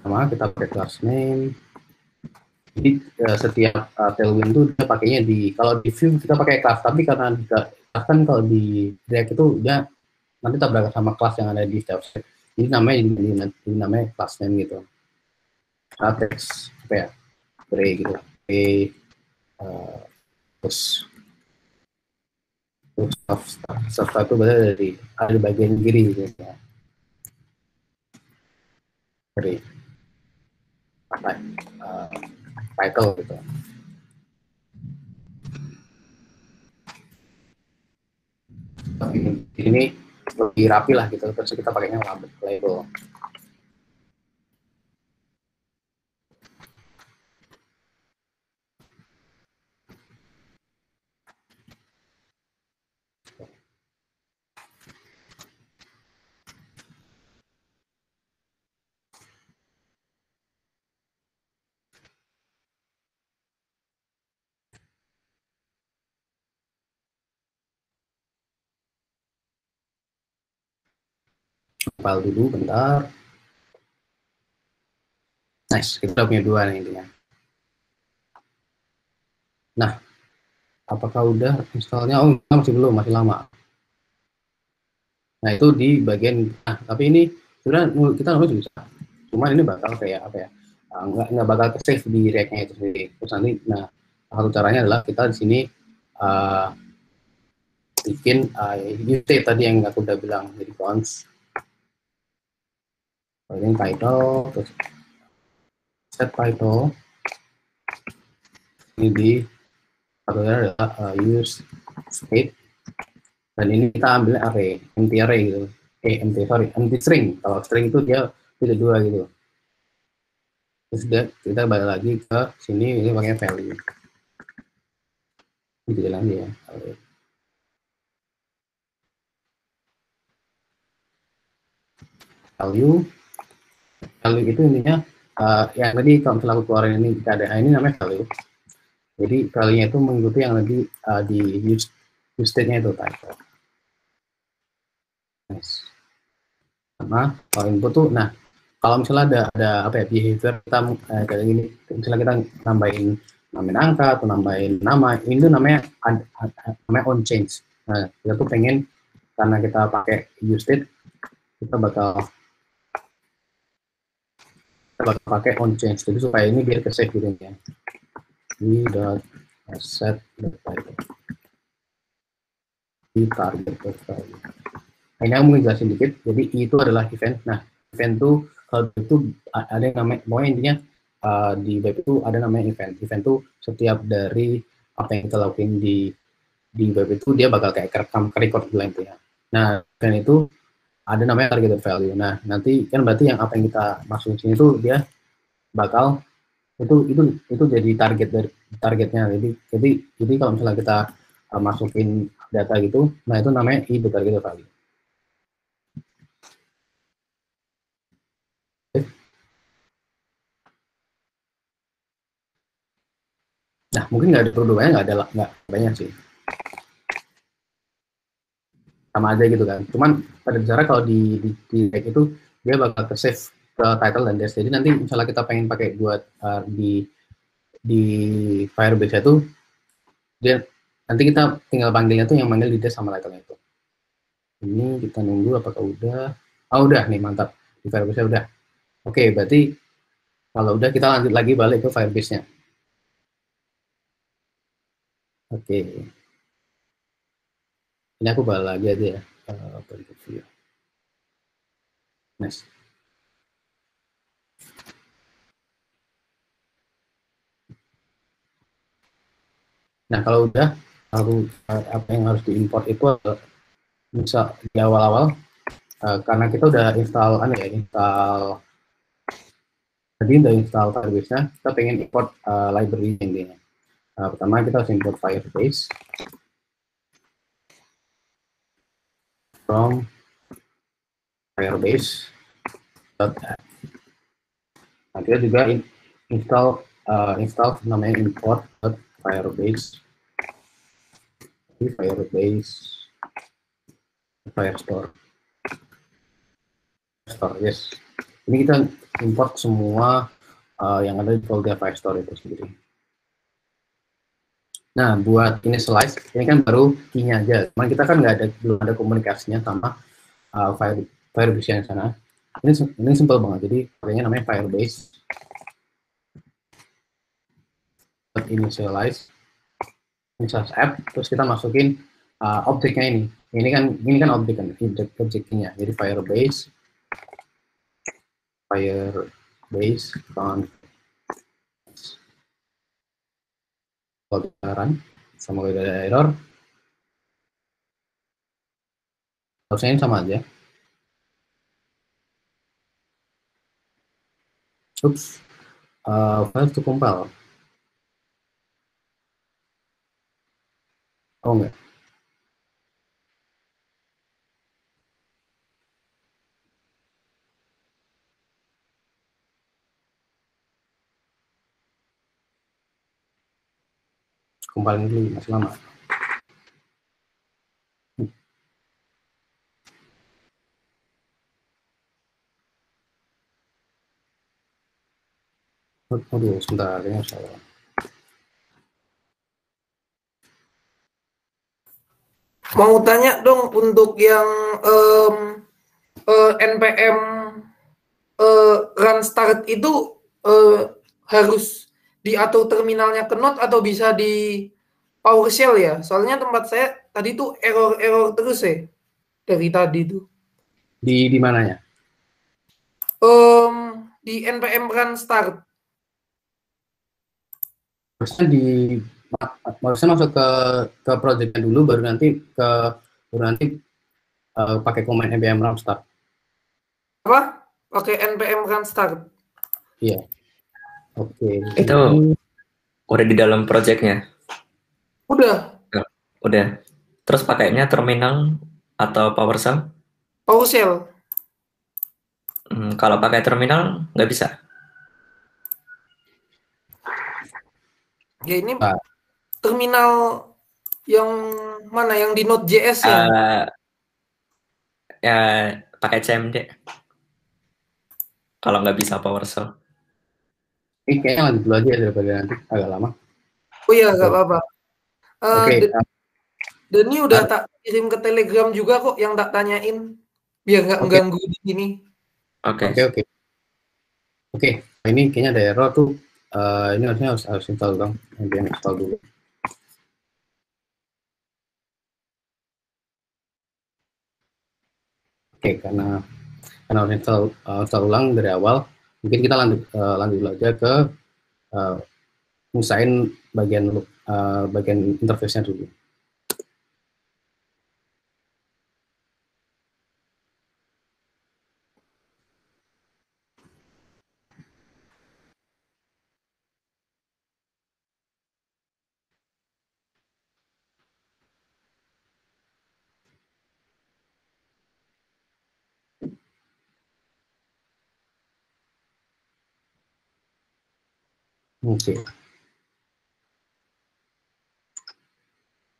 Sama kita pakai class name. Jadi setiap tailwind itu dia pakainya kalau di view kita pakai class, tapi karena kan kalau di React itu dia nanti tabrakan sama kelas yang ada di step. Jadi namanya class name gitu. Text apa ya? Array gitu. Terus staff itu berarti ada di bagian kiri gitu ya. Dari title gitu. Ini lebih rapi lah gitu, terus kita pakainya label. File dulu bentar. Nice, kita punya dua nih intinya. Nah, apakah udah installnya? Oh, masih belum, masih lama. Nah, itu di bagian, tapi ini sebenarnya kita nulis bisa. Cuman ini bakal kayak apa ya, nggak bakal ke-save di React-nya itu sendiri. Terus nanti, satu caranya adalah kita di sini bikin UT tadi yang aku udah bilang, jadi const paling title, terus set title, ini di satunya adalah use state, dan ini kita ambil array, empty array gitu, empty string. Kalau string itu dia tidak dua gitu. Terus kita balik lagi ke sini, ini pakai value. Gitu lagi ya. Value itu intinya yang tadi kalau misalnya aku keluarin ini keadaan ini namanya value. Jadi value-nya itu mengikuti yang nanti di use state-nya itu title. Nice. Sama kalau input tuh, nah kalau misalnya ada apa ya, behavior kita kayak gini, misalnya kita nambahin angka atau nambahin nama, ini tuh namanya on change. Nah, kita tuh pengen, karena kita pakai use state, kita bakal pakai on change, jadi supaya ini biar ke save gitu ya. Di set title di target value. Nah, ini aku mau jelasin dikit. Jadi itu adalah event. Nah, event itu kalau itu ada yang namanya, pokoknya intinya di web itu ada namanya event. Event itu setiap dari apa yang kita lakuin di web itu dia bakal kayak record bilang itu ya. Nah, event itu ada namanya target value. Nah, nanti kan berarti yang apa yang kita masukin sini itu dia bakal itu jadi targetnya. Jadi kalau misalnya kita masukin data gitu, nah itu namanya target value. Nah, mungkin nggak ada perubahannya, nggak banyak sih. Sama aja gitu kan. Cuman pada dasarnya kalau di back itu dia bakal ke save ke title dan dash. Jadi nanti misalnya kita pengen pakai buat di Firebase itu, dia nanti kita tinggal panggilnya tuh yang manggil di dash sama title itu. Ini kita nunggu apakah udah. Oh, udah nih, mantap. Di Firebase udah. Oke, berarti kalau udah kita lanjut lagi balik ke Firebase-nya. Oke. Ini aku balik lagi aja ya. View. Nice. Nah, kalau udah, apa yang harus diimport itu bisa di awal-awal, karena kita udah install Firebase-nya, kita pengen import library intinya. Pertama kita harus import Firebase from Firebase.app. Nah, kita juga install namanya import Firebase Firestore. Yes. Ini kita import semua yang ada di folder Firestore itu sendiri. Nah, buat initialize, ini kan baru key-nya aja. Cuman kita kan belum ada komunikasinya sama Firebase yang sana. Ini simple banget. Jadi pakainya namanya Firebase initialize app, terus kita masukin objeknya ini. Ini kan objeknya. Jadi Firebase kalau sama kalau ada error, harusnya ini sama aja. Oops, file to compile. Oh enggak. Compiling dulu, masih lama. Aduh, sebentar, ini salah. Mau tanya dong untuk yang npm run start itu harus diatur terminalnya ke Node atau bisa di PowerShell ya. Soalnya tempat saya tadi tuh error terus ya dari tadi tuh. Di mananya? Di npm run start. Harusnya masuk ke projectnya dulu, baru nanti pakai command npm run start. Apa? Pakai npm run start. Iya. Oke. Itu udah di dalam projectnya? Udah. Udah. Terus pakainya terminal atau PowerShell? PowerShell. Kalau pakai terminal nggak bisa. Ya ini Nah. terminal yang mana? Yang di Node.js ya? Ya pakai CMD. Kalau nggak bisa PowerShell. Ini kayaknya lanjut dulu aja daripada nanti agak lama. Oh iya, nggak apa-apa. Oke. Dani udah tak kirim ke Telegram juga kok yang tak tanyain. Biar nggak mengganggu di sini. Oke. Oke. Ini kayaknya ada error tuh. Ini harus install dong. npm install dulu. Oke, karena harus install ulang dari awal, mungkin kita lanjut dulu aja ke ngusain bagian interface-nya dulu.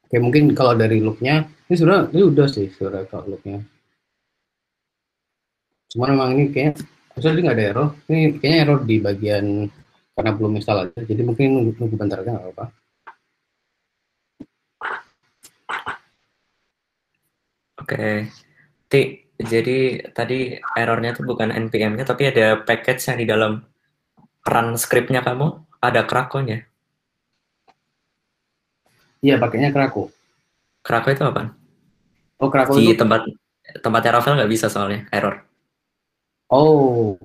Oke, mungkin kalau dari look-nya, ini udah sih sebenarnya kalau look-nya. Cuma memang ini kayaknya, maksudnya nggak ada error. Ini kayaknya error di bagian karena belum install aja. Jadi mungkin nunggu bentar aja nggak apa-apa. Oke. Jadi tadi errornya tuh bukan npm-nya, tapi ada package yang di dalam run script-nya kamu, ada Krakow-nya. Iya, pakainya Krakow. Krakow itu apa? Oh, Krakow Di itu. tempatnya Rafael nggak bisa soalnya, error. Oh,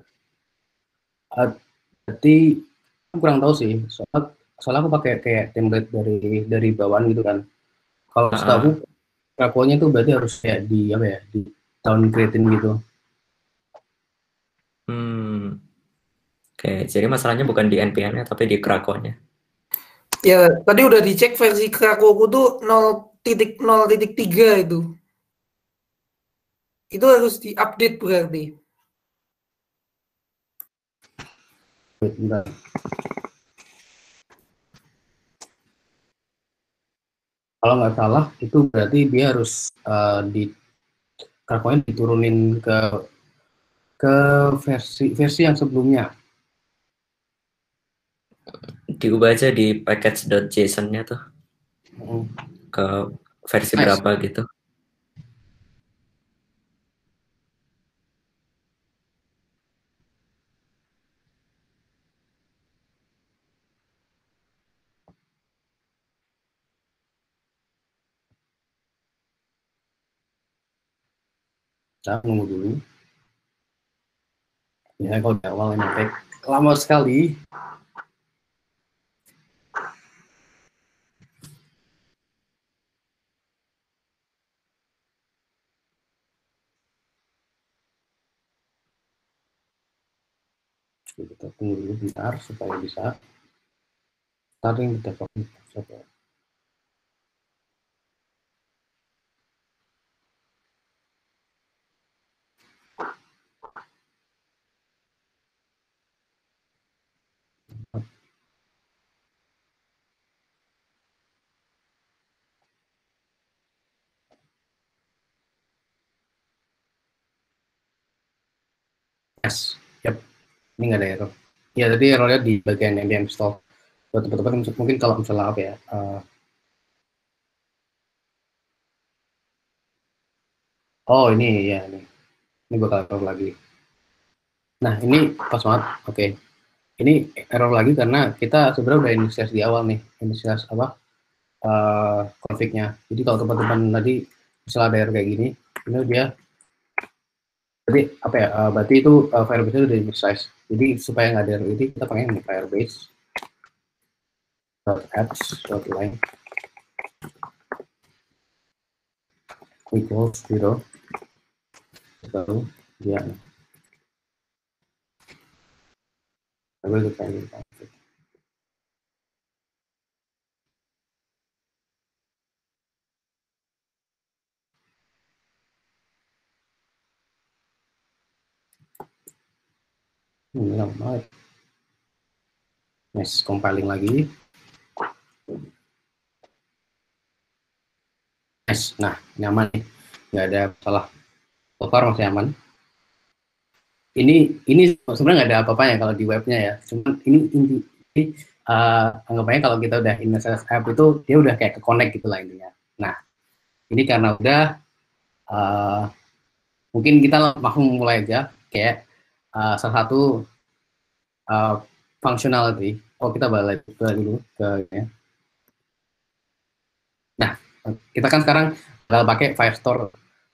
berarti aku kurang tahu sih. Soalnya aku pakai kayak template dari bawaan gitu kan. Kalau setahu Krakow-nya tuh berarti harus kayak di apa ya, di downgrade-in gitu. Oke, jadi masalahnya bukan di npm-nya tapi di Krakow-nya. Ya, tadi udah dicek versi Krakow tuh 0.0.3 itu. Itu harus diupdate berarti. Bentar. Kalau nggak salah itu berarti dia harus di Krakow-nya diturunin ke versi yang sebelumnya. Diubah aja di package.json-nya tuh ke versi berapa gitu. Saya nunggu dulu. Ya kalau di awal ini lama sekali. Kita tunggu dulu bentar supaya bisa starting kita coba. Yes, yep. Ini nggak ada error. Ya, tadi errornya di bagian npm install. Buat teman-teman mungkin kalau misalnya apa ya, oh ini ya ini bakal error lagi. Nah ini pas banget. Oke. Ini error lagi karena kita sebenarnya udah inisiasi di awal nih, inisiasi apa? config-nya. Jadi kalau teman-teman tadi misalnya ada error kayak gini, ini dia berarti apa ya? Berarti itu Firebase itu udah initialize. Jadi supaya nggak ada error ini, kita pakai ini Firebase apps.line equals 0, baru dia lalu kita ini lama banget. Nice, compiling lagi. Nice, nah nyaman nih, nggak ada masalah. So far masih aman. Ini sebenarnya nggak ada apa-apanya kalau di webnya ya. Cuman ini anggapannya kalau kita udah initialize app itu dia udah kayak ke connect gitu lah intinya. Nah ini karena udah mungkin kita langsung mulai aja kayak salah satu functionality. Oh kita balik dulu ke ya. Nah kita kan sekarang bakal pakai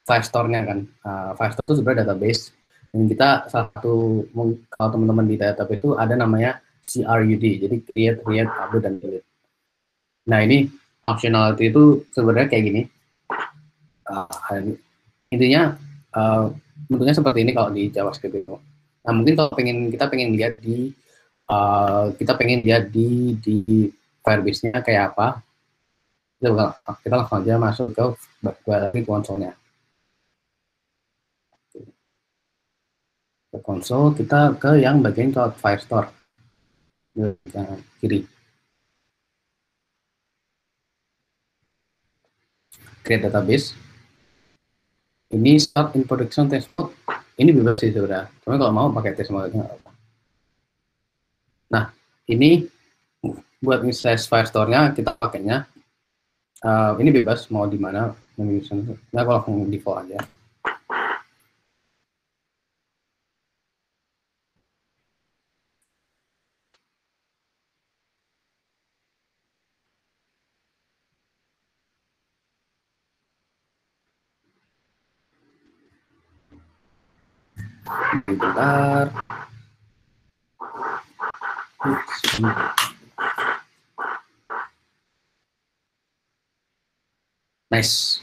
Firestore-nya kan. Firestore itu sebenarnya database. Dan kita salah satu, kalau teman-teman di database itu ada namanya CRUD, jadi create, read, update, dan delete. Nah ini functionality itu sebenarnya kayak gini. Intinya bentuknya seperti ini kalau di JavaScript itu. Nah mungkin kalau kita pengen lihat di Firebase-nya kayak apa, kita langsung aja masuk ke konsol-nya. Ke konsol, kita ke yang bagian cloud Firestore yang kiri, create database. Ini start in production test mode, ini bebas sih sudah, cuma kalau mau pakai test mode nggak apa. Nah ini buat instansi Firestore-nya kita pakainya ini bebas mau di mana. Nah kalau langsung default aja. Bentar. Nice.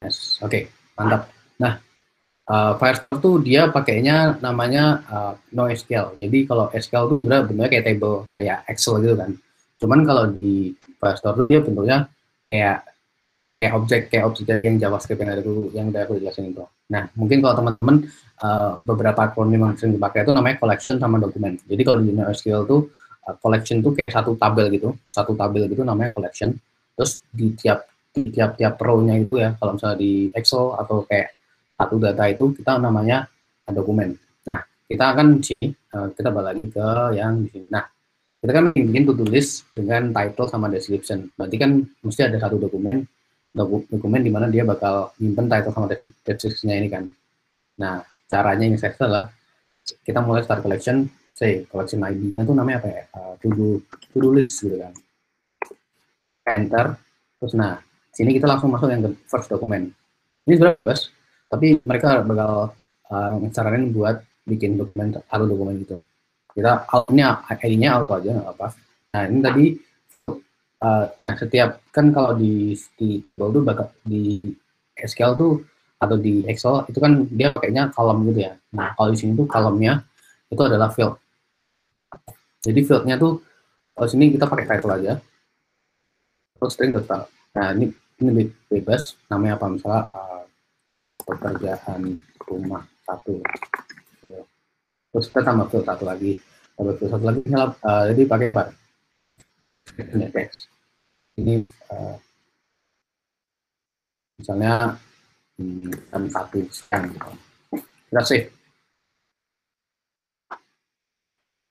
Yes. Oke, mantap. Nah, Firestore tuh dia pakainya namanya NoSQL. Jadi kalau SQL tuh bentuknya kayak table, kayak Excel gitu kan. Cuman kalau di Firestore tuh dia bentuknya kayak objek yang JavaScript yang udah aku jelasin itu. Nah, mungkin kalau teman-teman beberapa akronim yang sering dipakai itu namanya collection sama dokumen. Jadi kalau di NoSQL tuh collection tuh kayak satu tabel gitu namanya collection. Terus di tiap row-nya itu ya, kalau misalnya di Excel atau kayak satu data itu kita namanya dokumen. Nah, kita akan kita balik lagi ke yang di sini. Nah, kita kan bikin to-do list dengan title sama description. Berarti kan mesti ada satu dokumen di mana dia bakal nyimpen title sama description-nya ini kan. Nah, caranya ini saya adalah kita mulai start collection, collection ID-nya itu namanya apa ya? To-do list gitu kan. Enter, terus nah, sini kita langsung masuk yang ke first dokumen. Ini sudah bebas, tapi mereka bakal saranin buat bikin satu dokumen gitu. Kita ID-nya auto aja nggak apa. Nah ini tadi setiap kan kalau di bakal di SQL tuh atau di Excel itu kan dia pakainya kolom gitu ya. Nah kalau di sini tuh kolomnya itu adalah field. Jadi fieldnya tuh kalau sini kita pakai title aja. Terus string total. Nah ini bebas. Namanya apa misalnya pekerjaan rumah 1. Terus kita tambah field 1 lagi. Jadi pakai apa? Ini misalnya jam 1 sekian. Kita save.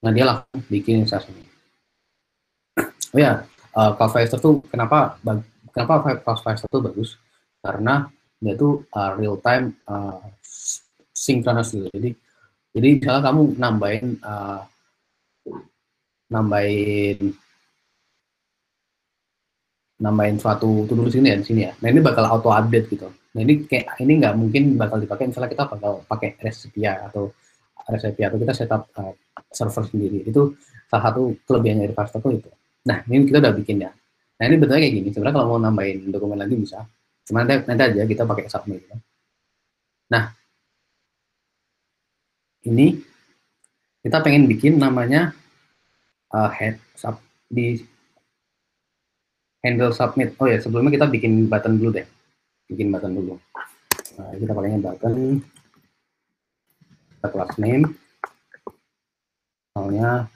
Nah dia langsung bikin instansi. Oh ya, Cloud Firestore tuh kenapa Cloud Firestore tuh bagus? Karena dia tuh real time synchronous gitu. Jadi misalnya kamu nambahin nambahin suatu to-do list ini ya di sini ya. Nah ini bakal auto update gitu. Nah ini kayak ini nggak mungkin bakal dipakai misalnya kita bakal pakai Recipia atau kita setup server sendiri. Itu salah satu kelebihannya dari Firestore itu. Nah ini kita udah bikin ya. Nah ini betulnya kayak gini. Sebenarnya kalau mau nambahin dokumen lagi bisa. Cuma nanti aja kita pakai submit. Ya. Nah ini kita pengen bikin namanya di handle submit. Oh ya, sebelumnya kita bikin button dulu deh. Bikin button dulu. Nah, kita palingnya button. Kita class name. Misalnya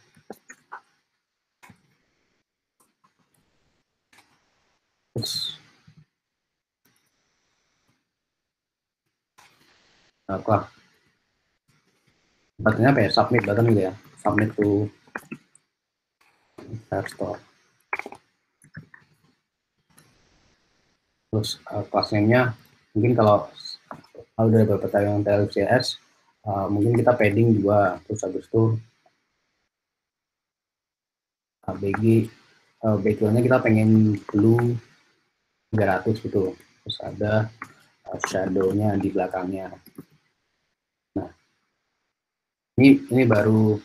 kelas. Buttonnya apa ya? Submit button gitu ya. Submit to Firestore. Terus class name-nya mungkin kalau udah dapat yang TLCS mungkin kita padding 2, terus habis itu background-nya kita pengen blue 300 gitu, terus ada shadow-nya di belakangnya. Nah ini baru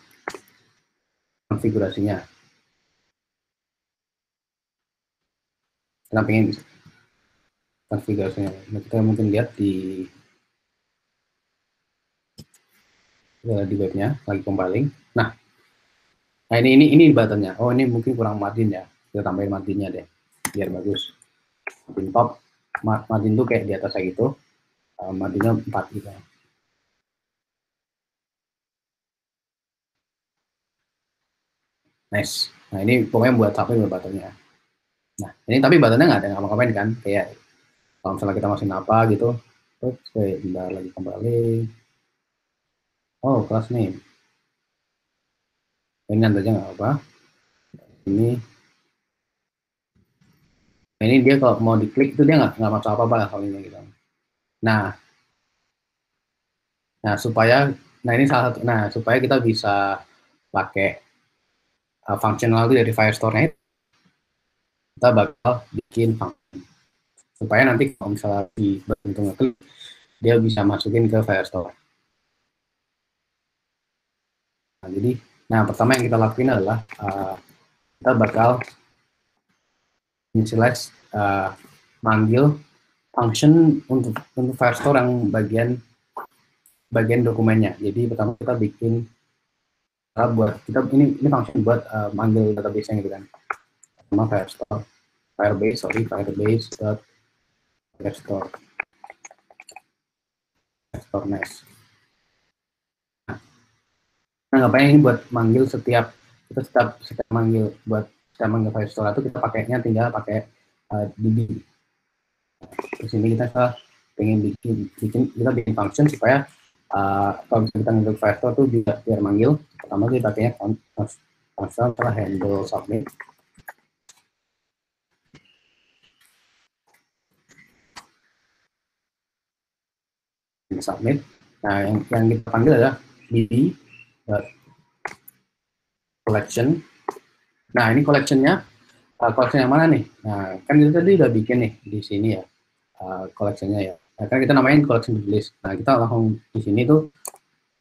konfigurasinya. Kita pengen konfigurasinya. Nah, kita mungkin lihat di webnya lagi compiling. Nah ini buttonnya. Oh ini mungkin kurang margin ya. Kita tambahin marginnya deh, biar bagus. Margin top, margin tuh kayak di atas kayak gitu. Marginnya 4 gitu. Nice. Nah ini pokoknya buat submit buttonnya. Nah ini tapi buttonnya nggak ada ngapa-ngapain kan? Kayak kalau misalnya kita masukin apa gitu, terus bentar lagi kembali. Oh class name. Ini nanti aja nggak apa. Ini dia kalau mau diklik itu dia nggak masuk apa-apa soalnya gitu. Nah ini salah satu. Nah supaya kita bisa pakai functional dari Firestore-nya, kita bakal bikin function supaya nanti kalau misalnya dibantu ngeklik dia bisa masukin ke Firestore. Nah, jadi pertama yang kita lakuin adalah kita bakal initialize manggil function untuk Firestore yang bagian dokumennya. Jadi pertama kita bikin buat kita ini function buat manggil database-nya gitu kan. Sama Firestore nest. Nah, ngapain ini buat manggil setiap manggil Firestore itu kita pakainya tinggal pakai DB. Di sini kita pengen bikin function supaya kalau kita nge Firestore tuh biar manggil, pertama kita pakainya constant handle submit. Submit. Nah, yang kita panggil adalah DB collection. Nah, ini collection-nya collection yang mana nih? Nah, kan kita tadi udah bikin nih di sini ya collection-nya ya. Nah, kan kita namain collection list. Nah, kita langsung di sini tuh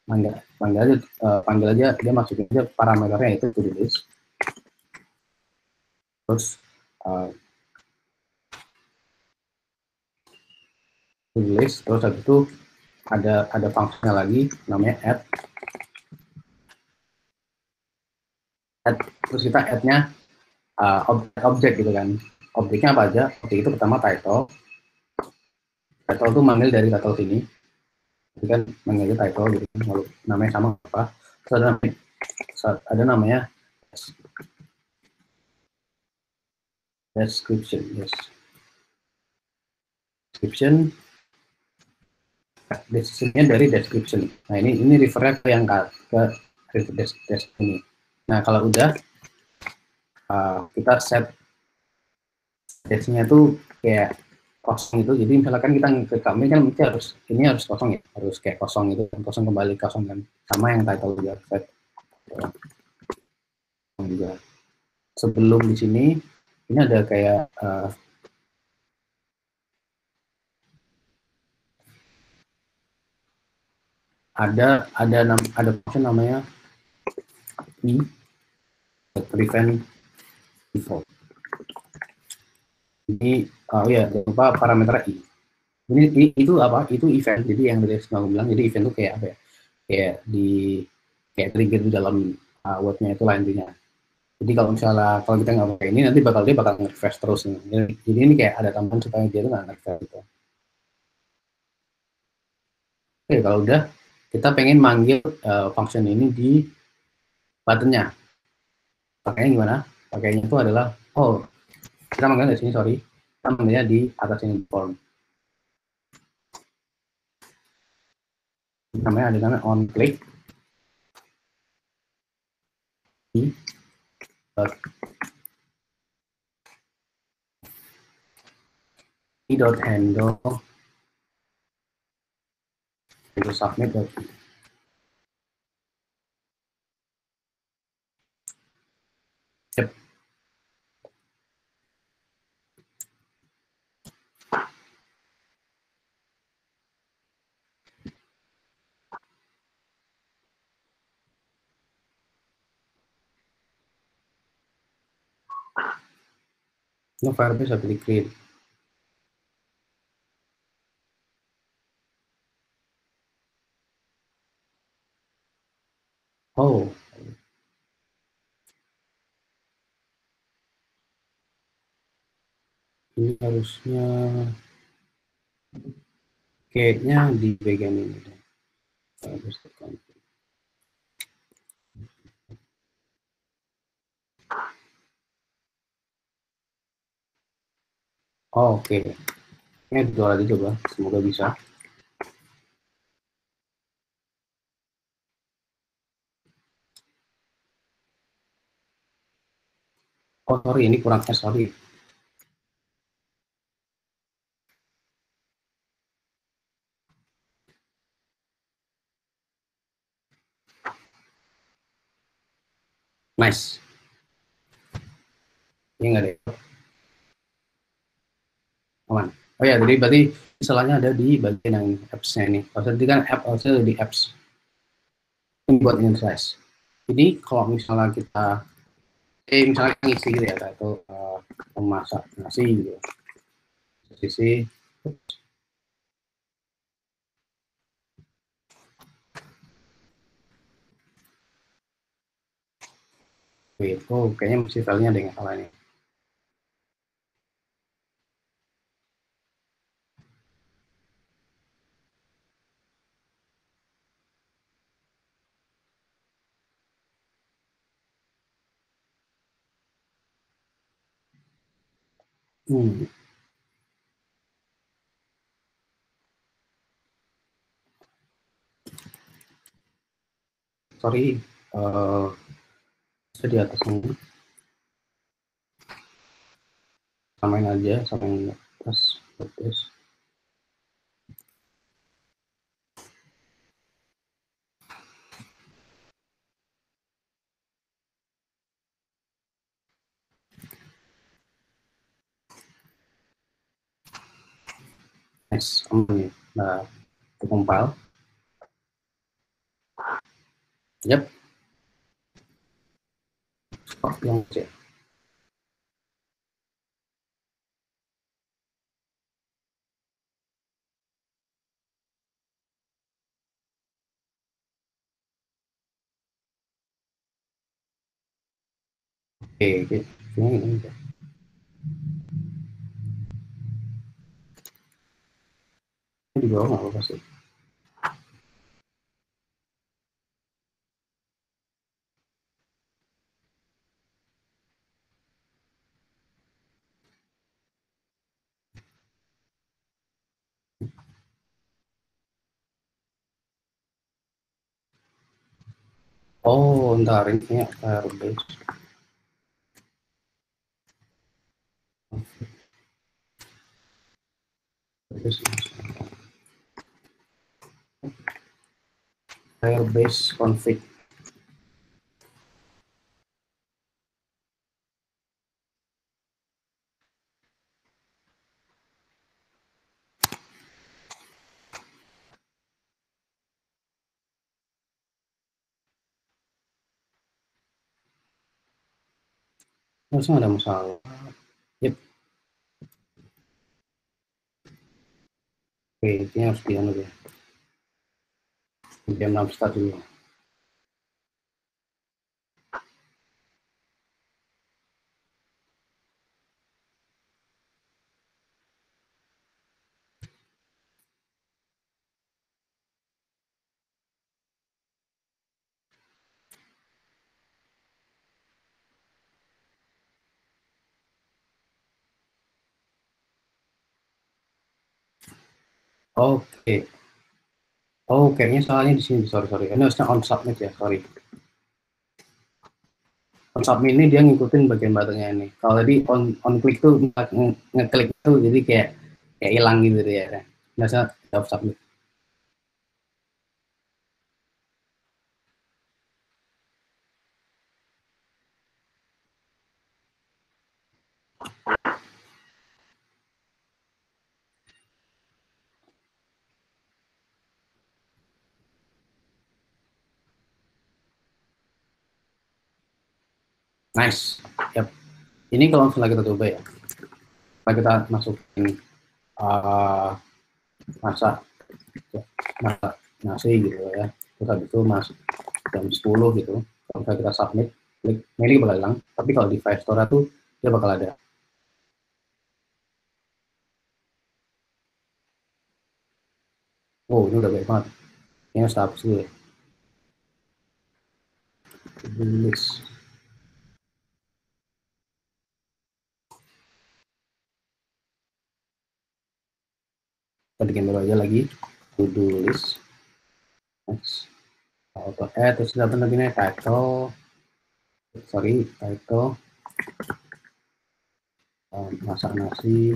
panggil aja dia masukin aja parameternya itu to do list. Terus to do list, terus habis itu ada fungsinya lagi namanya add, terus kita add-nya objek gitu kan. Objeknya apa aja? Objek itu pertama title itu manggil dari title sini. Jadi kan manggil title gitu, lalu namanya sama apa? Terus ada namanya description, yes. Description-nya dari description. Nah ini refer ke yang ke description ini. Nah kalau udah kita set desnya tuh kayak kosong itu. Jadi misalkan kita ke kami kan ini harus kosong ya, harus kayak kosong itu, kosong kembali kosong kan. Sama yang title juga set juga. Sebelum di sini ini ada kayak ada function namanya i prevent default. Ini oh ya, jangan lupa parameter i. Ini itu apa? Itu event. Jadi yang dari aku bilang, jadi event itu kayak apa ya? Kayak trigger di dalam webnya itu lah intinya. Jadi kalau misalnya kalau kita nggak pakai ini, nanti dia bakal nge-refresh terus nih. Jadi ini kayak ada tambahan supaya dia tuh nggak nge-refresh gitu. Oke, kalau udah kita pengen manggil function ini di buttonnya. Pakainya gimana? Pakainya itu adalah kita manggilnya di sini, sorry. Kita manggilnya di atas ini form. Namanya ada on click i.handle itu submit. Yep. No Firebase have to create. Oh, ini harusnya kayaknya di bagian ini deh. Oke. Ini dua lagi coba, semoga bisa. Oh sorry, ini kurang S, sorry. Nice. Ini nggak deh. Aman. Oh ya, jadi berarti salahnya ada di bagian yang apps-nya ini. Kalau tadi kan app, harusnya di apps. Ini buat initialize. Jadi kalau misalnya kita misalnya ngisi gitu ya, atau memasak nasi gitu. Sisi itu kayaknya mesti filenya ada yang salah nih. Sorry, di atas ini samain aja, samain atas bagus. Nice, aman ya. Nah, kita compile. Yep. Yang C. Oke. Ini aja. Ini di bawah nggak apa-apa sih. Oh, ntar ini kayaknya Firebase. Firebase config. harusnya ada masalah. Yep. Oke, ini harus dianu ya. Jam 6 start dulu. Oke. Oh, kayaknya salahnya di sini. Sorry. Ini harusnya on submit ya, sorry. On submit ini dia ngikutin bagian buttonnya ini. Kalau tadi on click tuh ngeklik tuh jadi kayak hilang gitu ya. Biasa off submit. Nice. Yap. Ini kalau misalnya kita coba ya. Kalau kita masukin masak nasi gitu ya. Terus habis itu masuk jam 10 gitu. Kalau misalnya kita submit, klik ini bakal hilang. Tapi kalau di Firestore tuh dia bakal ada. Oh, ini udah baik banget. Ini harus hapus dulu ya. List. Kita bikin baru aja lagi. To-do list. Next. Auto add, terus kita lagi nih title. Sorry, title. Masak nasi.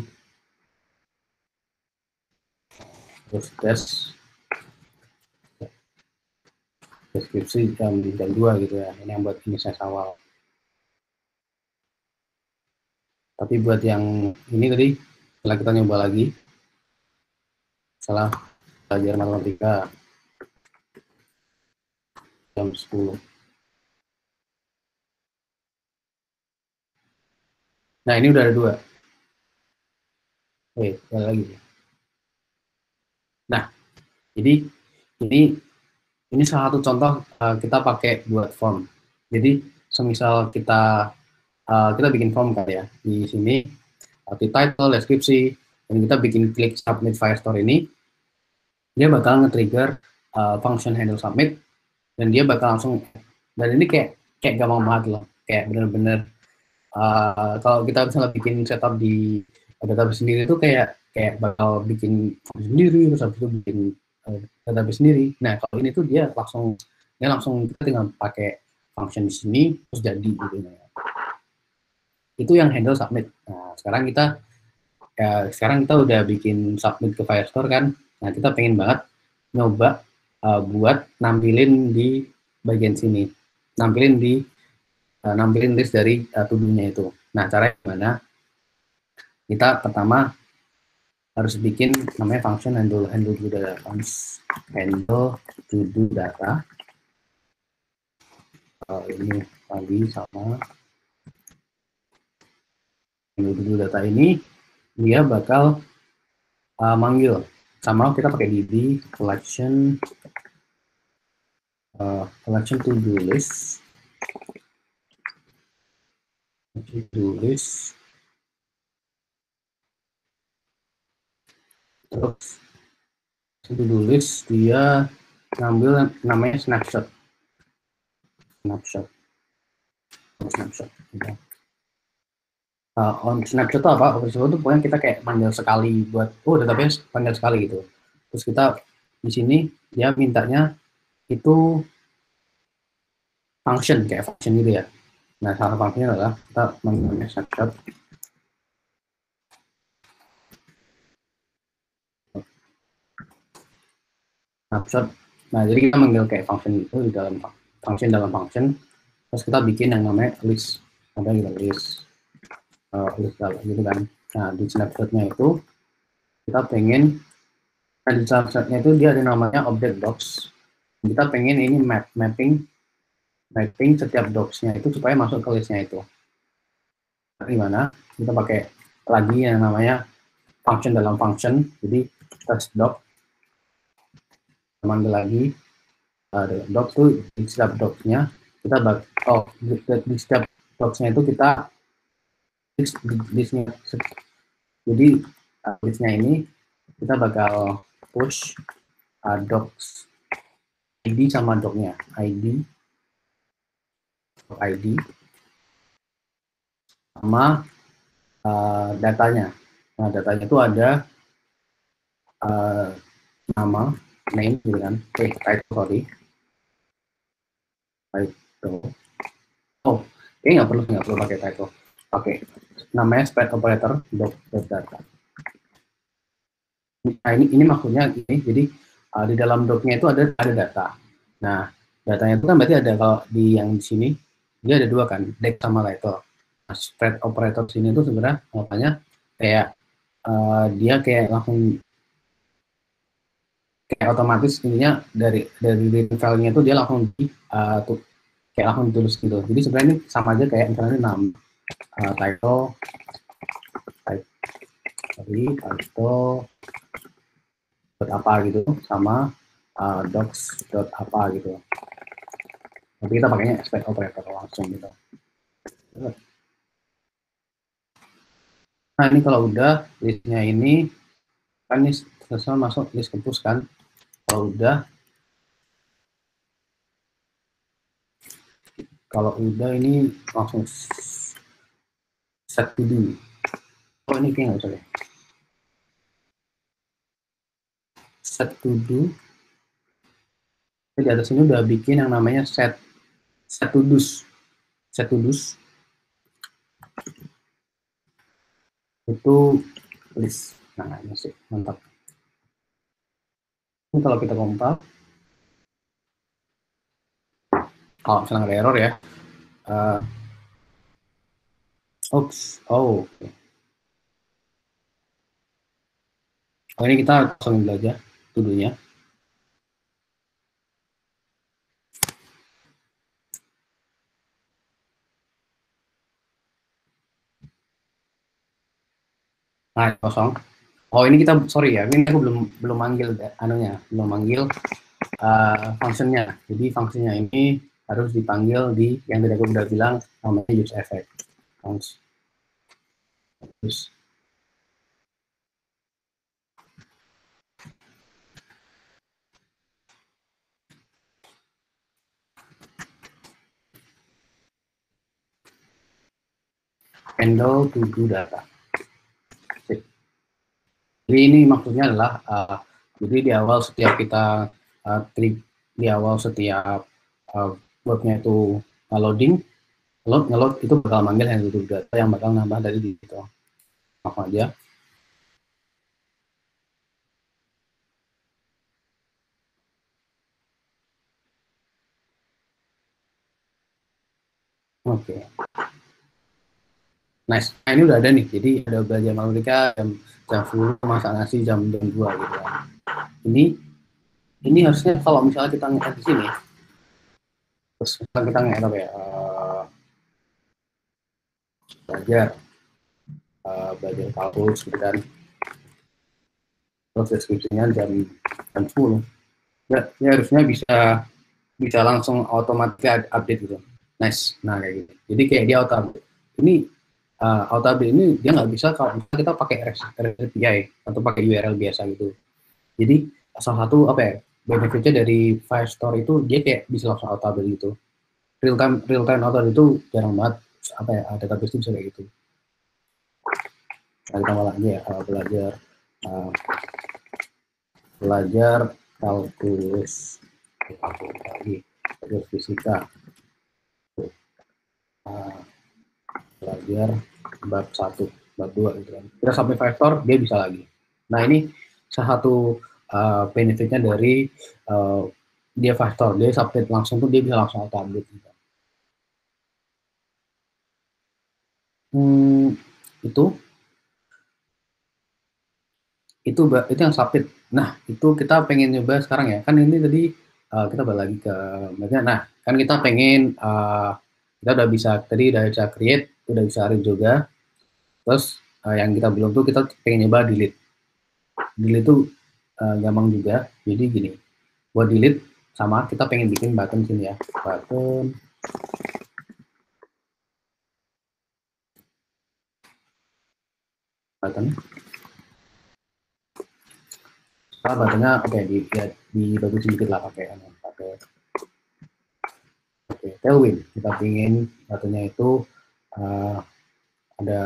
Terus deskripsi jam 2 gitu ya. Ini yang buat inisiasi awal. Tapi buat yang ini tadi, setelah kita nyoba lagi, setelah belajar matematika jam 10. Nah, ini udah ada 2. Oke, ada lagi. Nah, jadi ini salah satu contoh kita pakai buat form. Jadi, semisal kita bikin form kan ya, di sini di title, deskripsi, dan kita bikin klik submit Firestore ini, dia bakal nge-trigger function handle submit, dan dia bakal langsung, dan ini kayak gampang banget loh, kayak bener-bener kalau kita misalnya bikin setup di database sendiri itu kayak bakal bikin function sendiri, terus habis itu bikin database sendiri. Nah, kalau ini tuh dia langsung kita tinggal pakai function di sini terus jadi gitu ya. Itu yang handle submit. Nah, sekarang kita udah bikin submit ke Firestore kan. Nah, kita pengen banget nyoba buat nampilin di bagian sini. Nampilin list dari to-do-nya itu. Nah, caranya gimana? Kita pertama harus bikin namanya function handle to do data. Handle to do data. Ini lagi sama handle to do data ini dia bakal manggil sama kita pakai DB collection to do list terus to do list dia ngambil namanya snapshot gitu. On snapshot itu apa? Snapshot itu pokoknya kita kayak panggil sekali buat database panggil sekali gitu. Terus kita di sini dia mintanya itu function kayak function gitu ya. Nah, salah functionnya adalah kita mengambil snapshot. Nah, jadi kita manggil kayak function itu di dalam function. Terus kita bikin yang namanya list. Ada gitu list gitu kan. Nah, di snapshotnya itu kita pengen di snapshotnya itu dia ada namanya object docs. Kita pengen ini mapping setiap docs-nya itu supaya masuk ke listnya itu. Gimana? Kita pakai lagi yang namanya function dalam function. Jadi test doc, manggil lagi doc tuh di setiap docnya kita di setiap docnya itu kita listnya. Jadi listnya ini kita bakal push docs ID sama docnya, ID sama datanya. Nah, datanya itu ada nama, name gitu kan, title. Oh, nggak perlu pakai title. Oke, namanya spread operator doc.data. Nah, ini maksudnya ini, jadi di dalam docnya itu ada data. Nah, datanya itu kan berarti ada, kalau di yang di sini dia ada dua kan, dec sama title. Nah, spread operator sini itu sebenarnya makanya kayak dia kayak langsung kayak otomatis intinya dari file-nya itu dia langsung kayak langsung ditulis gitu. Jadi sebenarnya ini sama aja kayak misalnya nama title apa gitu sama docs apa gitu. Tapi kita pakainya spread operator langsung gitu. Nah, ini kalau udah listnya ini kan ini selesai masuk list kampus kan. Kalau ini langsung set to do. Oh, ini kayak nggak usah deh. Set to do. Di atas ini udah bikin yang namanya set to do's. Set to do's itu list. Nah, ini sih mantap. Ini kalau kita compile, kalau misalnya ada error ya. Okay. Oh, ini kita langsung belajar to-do-nya. Nah, kosong. Oh, ini kita sorry ya, ini aku belum manggil belum manggil functionnya. Jadi functionnya ini harus dipanggil di yang tadi aku udah bilang namanya use effect. Terus handle to do data. Jadi ini maksudnya adalah jadi di awal setiap kita webnya itu ngeload itu bakal manggil handle to do data yang bakal nambah dari gitu. Apa aja? Oke. Nice. Nah, ini udah ada nih. Jadi ada belajar matematika jam 10, masak nasi jam 2 gitu ya. Ini harusnya kalau misalnya kita nge di sini, terus misalnya kita nge apa ya, belajar kalkulus gitu kan. Terus deskripsinya jam 10. Ya harusnya bisa langsung otomatis update gitu. Nice. Nah, kayak gitu. Jadi kayak dia auto update. Ini auto update ini dia nggak bisa kalau kita pakai REST API atau pakai URL biasa gitu. Jadi salah satu apa ya, benefitnya dari Firestore itu dia kayak bisa langsung auto update gitu. Real time auto itu jarang banget apa ya, database itu bisa kayak gitu. Nah, kita malah aja ya belajar kalkulus lagi, belajar fisika, belajar bab 1, bab 2 gitu kan. Kita sampai Firestore dia bisa lagi. Nah, ini salah satu benefitnya dari dia Firestore, dia submit langsung tuh dia bisa langsung auto update gitu. Itu yang submit. Nah, itu kita pengen nyoba sekarang ya. Kan ini tadi kita balik lagi ke bagian. Nah, kan kita pengen kita udah bisa create udah bisa read juga. Terus yang kita belum tuh kita pengen nyoba delete. Delete tuh gampang juga. Jadi gini, buat delete sama kita pengen bikin button sini ya, button. Buttonnya oke, dibagus sedikit lah pakai Tailwind. Kita pingin buttonnya itu ada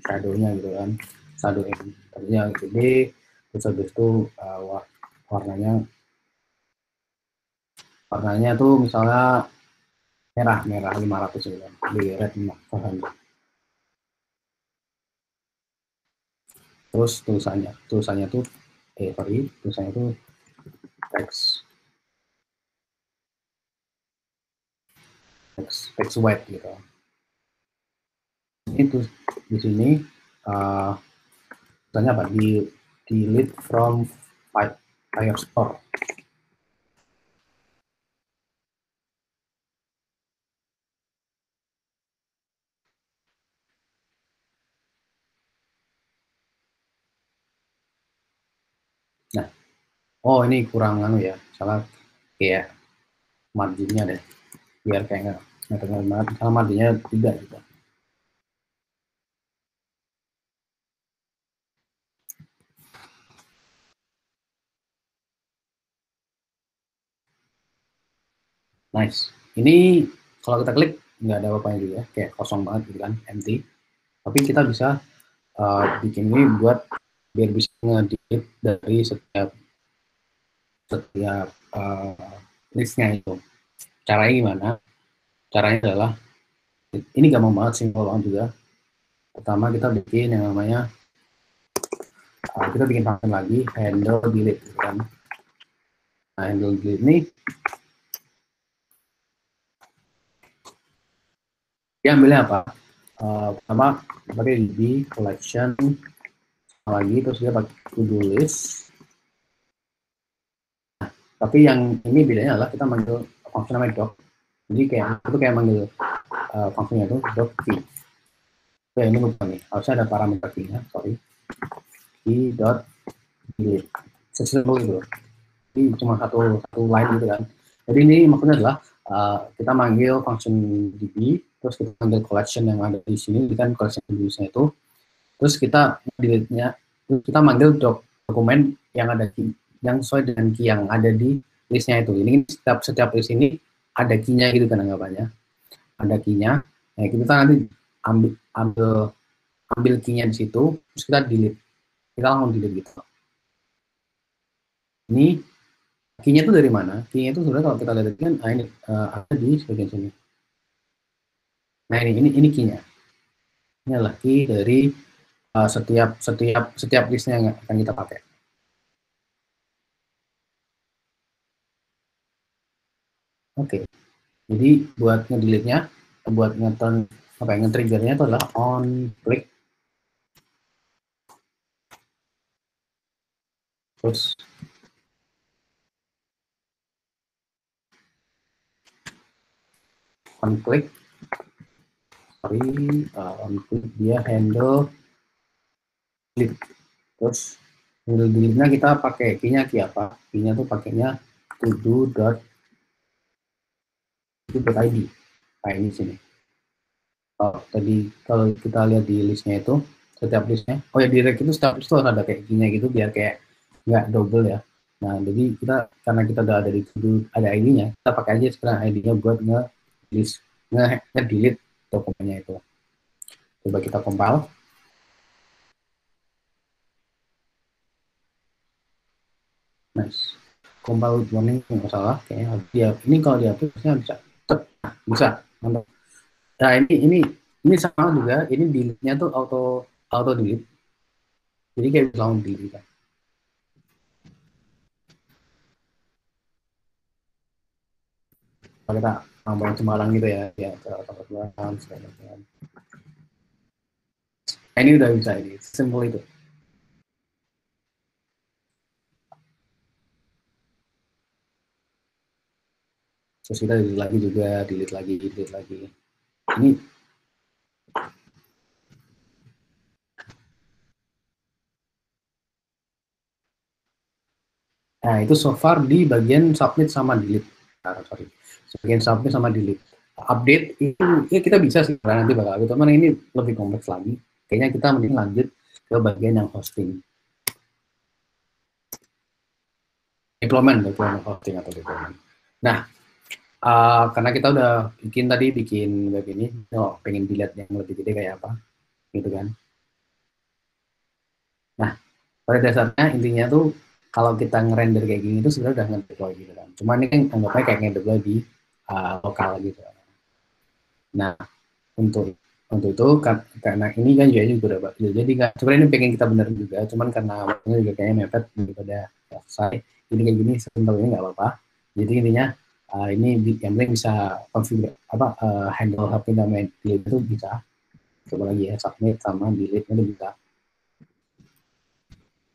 shadow-nya gitu kan, shadow yang gede, terus habis itu warnanya tuh misalnya merah 500 gitu kan, di red 500. Terus tulisannya tuh tulisannya tuh text white gitu. Itu di sini misalnya apa, di delete from Firestore. Nah, oh ini kurang ya, salah kayak marginnya deh, biar kayak nggak terlalu banget, sama marginnya 3 gitu. Nice. Ini kalau kita klik nggak ada apa-apanya juga, kayak kosong banget gitu kan, empty. Tapi kita bisa bikin ini buat biar bisa ngedit dari setiap listnya itu. Caranya gimana? Caranya adalah ini gampang banget, simpel banget juga. Pertama kita bikin yang namanya kita bikin function lagi handle delete gitu kan. Nah, handle delete ini dia ambilnya apa? Pertama pakai db collection lagi, terus dia pakai to do list. Nah, tapi yang ini bedanya adalah kita manggil function namanya doc. Jadi kayak manggil fungsinya itu doc key. Oke, ini lupa nih, harusnya ada parameter key-nya, sorry. Key dot delete. Sesimpel itu. Jadi cuma satu line gitu kan. Jadi ini maksudnya adalah kita manggil function db, terus kita manggil collection yang ada di sini, kan collection db-nya itu. Terus kita delete-nya, kita manggil dokumen yang ada key, yang sesuai dengan key yang ada di listnya itu. Ini setiap list ini ada key-nya gitu kan anggapannya. Ada key-nya. Nah, kita nanti ambil key-nya di situ, terus kita delete. Kita langsung delete gitu. Ini key-nya itu dari mana? Key-nya itu sebenarnya kalau kita lihat kan ini ada di bagian sini. Nah, ini key-nya. Ini adalah key dari setiap listnya yang akan kita pakai. Oke. Jadi buat ngedelete-nya, buat nge-trigger-nya itu adalah on click. Terus on click, on click dia handle delete. Terus handle delete-nya kita pakai key-nya apa? Key-nya tuh pakainya to-do.id. Nah, ini sini. Kalau kita lihat di listnya itu, setiap listnya, oh ya di rec itu setiap list itu harus ada kayak key-nya gitu biar kayak nggak double ya. Nah, jadi karena kita udah ada di ada ID-nya, kita pakai aja sekarang ID-nya buat nge-delete dokumennya itu. Coba kita compile. Nice. Compile with warning nggak salah, kayaknya ini kalau dihapusnya bisa. Nah, ini sama juga, ini delete-nya tuh auto delete. Jadi kayak bisa langsung delete kan. Kalau kita ngomong Semalang gitu ya ini udah bisa, ini simple itu. Terus kita delete lagi juga, delete lagi. Ini Nah, itu so far di bagian submit sama delete. Sorry, bagian submit sama delete. Update itu ya kita bisa sih, karena nanti bakal gitu, teman ini lebih kompleks lagi. Kayaknya kita mending lanjut ke bagian yang hosting. Deployment hosting atau deployment. Nah, karena kita udah bikin web ini, pengen dilihat yang lebih gede kayak apa, gitu kan. Nah, pada dasarnya intinya tuh kalau kita ngerender kayak gini itu sebenarnya udah ngedeploy gitu kan. Cuma ini kan anggapnya kayak ngedeploy di lokal gitu. Nah, untuk itu karena ini kan juga udah jadi nggak, sebenarnya ini pengen kita benerin juga, cuman karena waktunya juga kayaknya mepet daripada selesai. Jadi kayak gini sebenarnya nggak apa-apa. Jadi intinya ini yang penting bisa configure handle HP dan delete itu bisa. Coba lagi ya, submit sama delete itu bisa.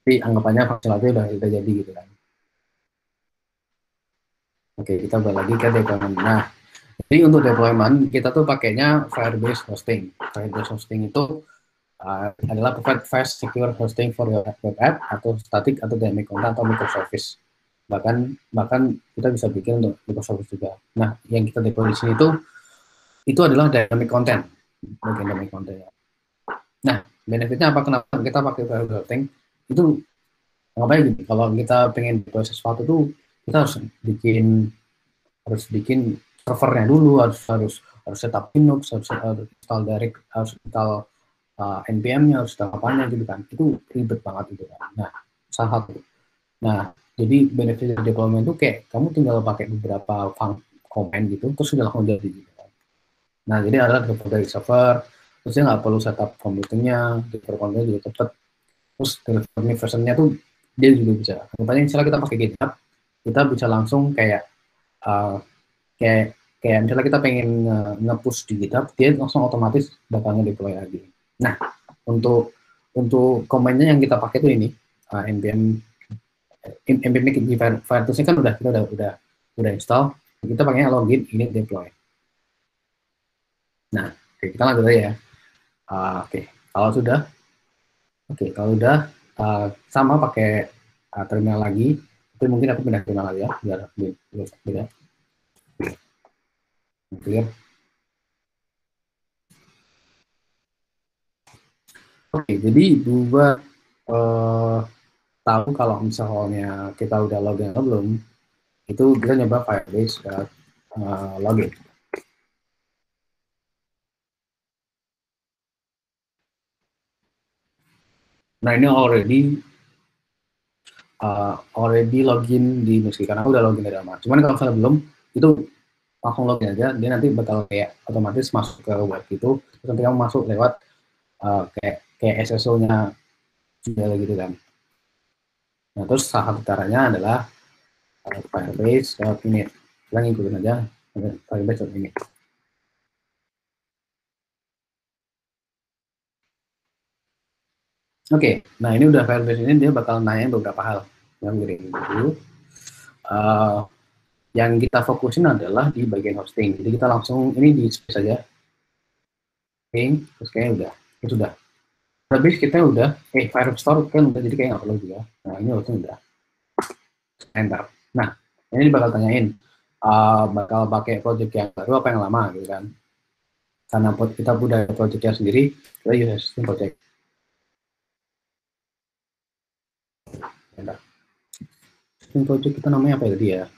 Tapi anggapannya functionality udah jadi gitu kan. Oke, kita balik lagi ke deployment. Nah, jadi untuk deployment kita tuh pakainya Firebase hosting. Firebase hosting itu adalah provide fast secure hosting for your web app atau static atau dynamic content atau microservice. Bahkan kita bisa bikin untuk microservice juga. Nah, yang kita deploy di sini itu adalah dynamic content, bagian dynamic content. Nah, benefitnya apa? Kenapa kita pakai Firebase hosting? Itu ngapain gitu? Kalau kita pengen deploy sesuatu tuh kita harus bikin servernya dulu, harus setup Linux, harus install direct, harus install npm-nya, harus install apanya gitu kan. Itu ribet banget gitu kan. Nah, salah satu. Nah, jadi benefit dari deployment itu kayak kamu tinggal pakai beberapa command gitu, terus sudah langsung jadi gitu kan. Nah, jadi adalah dari server, terus dia nggak perlu setup komputernya, komputernya juga cepet. Terus delivery versionnya tuh dia juga bisa. Contohnya misalnya kita pakai GitHub, kita bisa langsung kayak misalnya kita pengen nge-push di GitHub, dia langsung otomatis bakal nge-deploy lagi. Nah, untuk command-nya yang kita pakai itu ini npm di Firetools kan kita udah install, kita pakainya login ini deploy. Nah, kita lanjut aja ya. Kalau udah sama pakai terminal lagi, tapi mungkin aku pindah terminal lagi ya biar beda. Clear. Oke, jadi buat tahu kalau misalnya kita udah login atau belum, itu kita nyoba Firebase login. Nah, ini already login di Nuski karena aku udah login dari lama. Cuman kalau misalnya belum, itu langsung login aja, dia nanti bakal kayak otomatis masuk ke web gitu, terus nanti kamu masuk lewat kayak SSO-nya juga gitu kan. Nah, terus salah satu caranya adalah Firebase.init. Kita ngikutin aja Firebase.init. Oke, nah ini udah Firebase ini dia bakal nanya beberapa hal. Yang dulu, yang kita fokusin adalah di bagian hosting. Jadi kita langsung ini di space aja. Oke, terus kayaknya udah, itu udah. Firebase kita udah, Firebase Store kan udah, jadi kayak nggak perlu juga. Nah ini langsung udah. Enter. Nah, ini bakal tanyain, bakal pakai project yang baru apa yang lama gitu kan. Karena kita udah projectnya sendiri, kita use existing project. Enter. Existing project kita namanya apa ya tadi ya?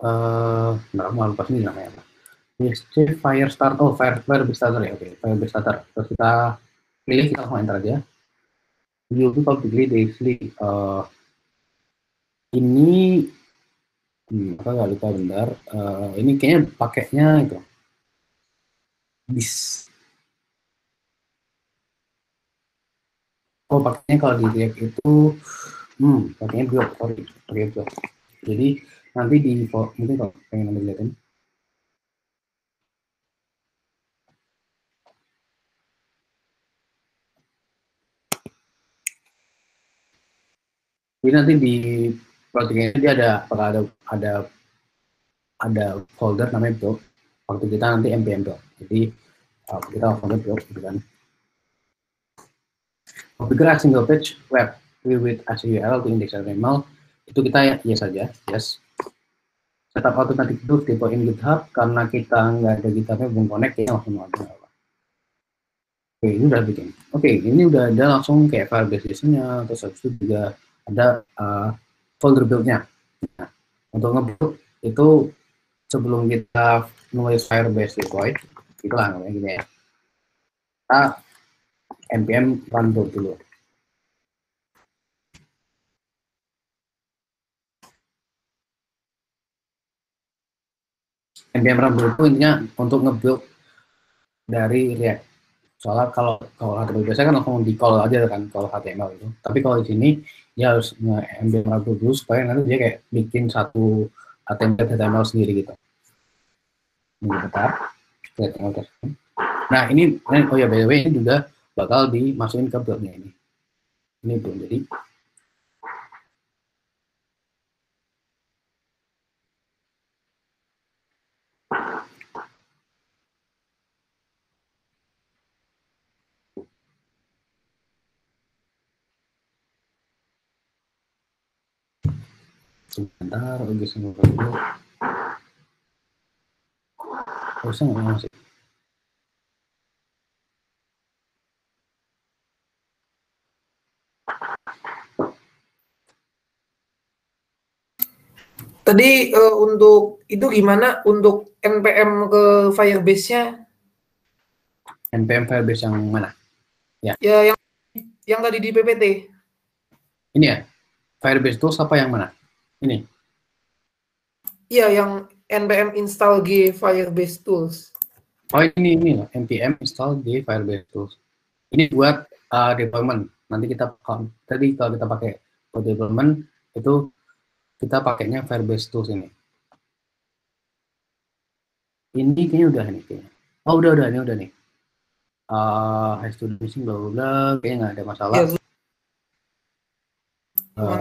Mau lupa sini namanya apa? Firestarter, Firebase Starter ya, oke, Firebase Starter. Terus kita pilih, kita langsung enter aja. Will be publicly daily. Ini apa nggak lupa bentar. Ini kayaknya pakainya itu bis. Oh, pakainya kalau di React itu pakainya build, sorry, pakai build. Jadi nanti di mungkin kalau pengen nanti lihatin. Jadi nanti di project ini dia ada folder namanya build. Waktu kita nanti npm build. Jadi kita langsung ngebuild gitu kan. Configure a single page web with HTML to index HTML, itu kita yes saja, yes. Setup automatic tools deploy in GitHub, karena kita nggak ada GitHub-nya, belum connect, kita langsung ada. Oke, ini udah bikin. Oke, ini udah ada langsung kayak file base-nya, terus habis itu juga ada folder build-nya. Nah, untuk nge-build itu sebelum kita nulis Firebase deploy, itu lah namanya gini ya. Kita npm run build dulu. npm run build itu intinya untuk nge-build dari React. Soalnya kalau HTML biasanya kan langsung di call aja kan kalau HTML itu. Tapi kalau di sini dia harus nge-npm run build dulu supaya nanti dia kayak bikin satu HTML sendiri gitu. Ini bentar. Nah ini, oh ya by the way, ini juga bakal dimasukin ke build-nya ini. Ini belum jadi. Sebentar, oke semua dulu. Harusnya nggak masuk. Tadi untuk itu gimana untuk npm ke Firebase-nya? npm Firebase yang mana? Ya yang tadi di PPT. Ini ya, Firebase Tools apa yang mana? Ini. Iya, yang npm install g Firebase Tools. Oh ini loh, npm install di Firebase Tools. Ini buat deployment. Nanti kita tadi kalau kita pakai buat deployment itu kita pakainya Firebase Tools ini. Ini kayaknya udah nih kayaknya. Oh udah ini udah nih. Has to do missing bla bla bla, kayaknya nggak ada masalah. Ya,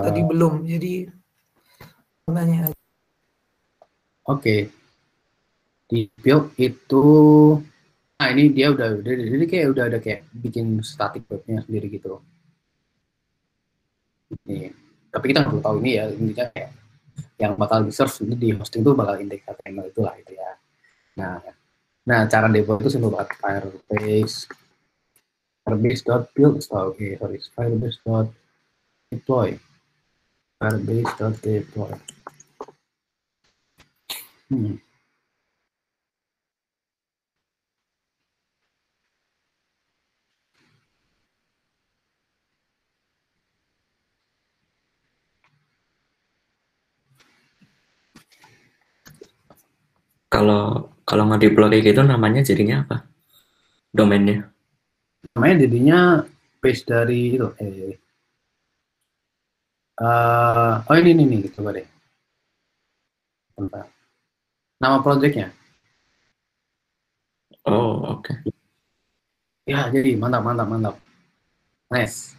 tadi belum, jadi nanya aja. Oke. Di build itu, nah ini dia udah jadi kayak udah ada kayak bikin static webnya sendiri gitu. Nih, tapi kita nggak perlu tahu ini ya, intinya kayak yang bakal di search di hosting itu bakal indeks HTML itulah itu ya. Nah cara deploy itu simple banget. Firebase.build, Firebase.deploy. Firebase.deploy. Kalau mau deploy kayak gitu namanya jadinya apa? Domainnya? Namanya jadinya base dari itu. Oh ini coba deh. Bentar. Nama projectnya. Oh oke. Ya jadi mantap. Nice.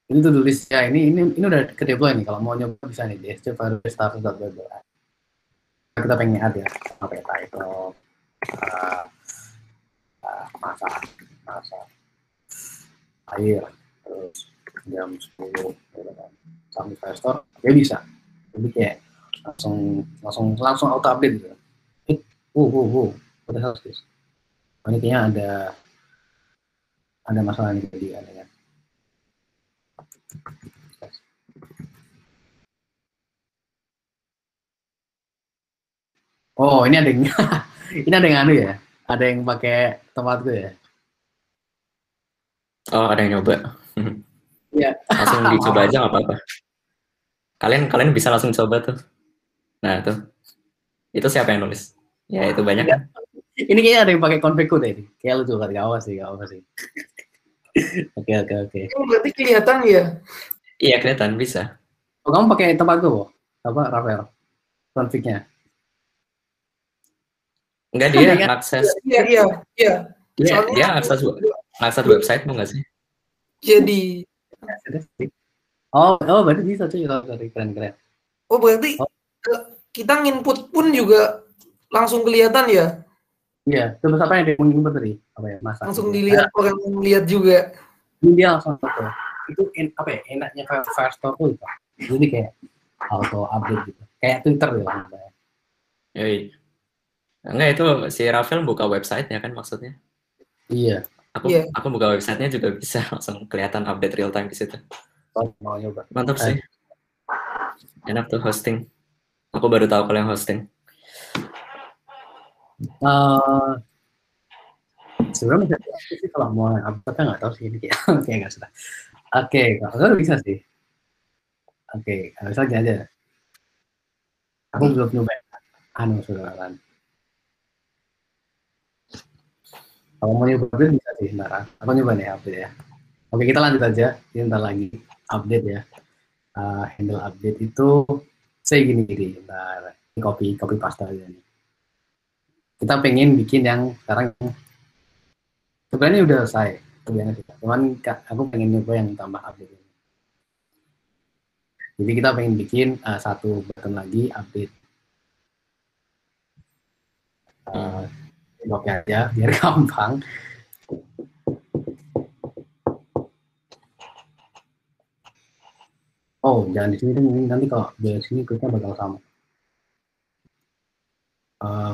Ini tuh tulis ya ini udah ke deploy nih. Kalau mau nyoba bisa nih di start.web. Kita pengen add ya pakai title masa air terus jam 10 sampai investor ya bisa. Jadi kayak langsung auto update gitu. What the hell is this? Ini kayaknya ada masalah nih tadi adanya. Oh ini ada yang ini ada yang anu ya, ada yang pakai tempat gue ya. Oh ada yang nyoba. Iya. Langsung dicoba aja nggak apa-apa. Kalian bisa langsung coba tuh. Nah tuh, itu siapa yang nulis? Ya itu banyak kan. Ini kayaknya ada yang pakai config code ini. Kayak lu juga nggak apa sih. Oke. Itu berarti kelihatan ya? Iya kelihatan bisa. Oh, kamu pakai tempat gue, apa Rafael? Config-nya? Enggak dia akses. Iya. Dia akses website mau nggak sih? Jadi. Oh berarti bisa tuh keren. Oh berarti kita nginput pun juga langsung kelihatan ya? Iya, coba siapa yang ngomongin tadi? Apa ya, masak Langsung gitu. dilihat orang yang lihat juga. Ini dia langsung foto. Itu apa ya, enaknya Firestore tuh itu. Jadi kayak auto update gitu. Kayak Twitter ya. Yoi. Enggak, itu si Rafael buka website-nya kan maksudnya. Iya. Iya. Aku buka websitenya juga bisa langsung kelihatan update real time di situ. Mau nyoba. Mantap sih. Enak tuh hosting. Aku baru tahu kalau yang hosting. Sebenarnya bisa sih kalau mau update nggak tahu sih ini kayak kayak nggak sudah. Oke, kalau bisa sih. Oke, saja aja. Aku belum nyoba. Sudah kan. Kalau mau nyoba update bisa sih, sebentar. Aku nyoba nih update ya. Oke, kita lanjut aja. Ini ntar lagi update ya. Handle update itu saya gini, ntar copy paste aja nih. Kita pengen bikin yang sekarang sebenarnya udah selesai, cuman aku pengen nyoba yang tambah update ini. Jadi kita pengen bikin satu button lagi update. Oke aja biar gampang. Oh, jangan di sini deh, nanti kalau di sini kita bakal sama.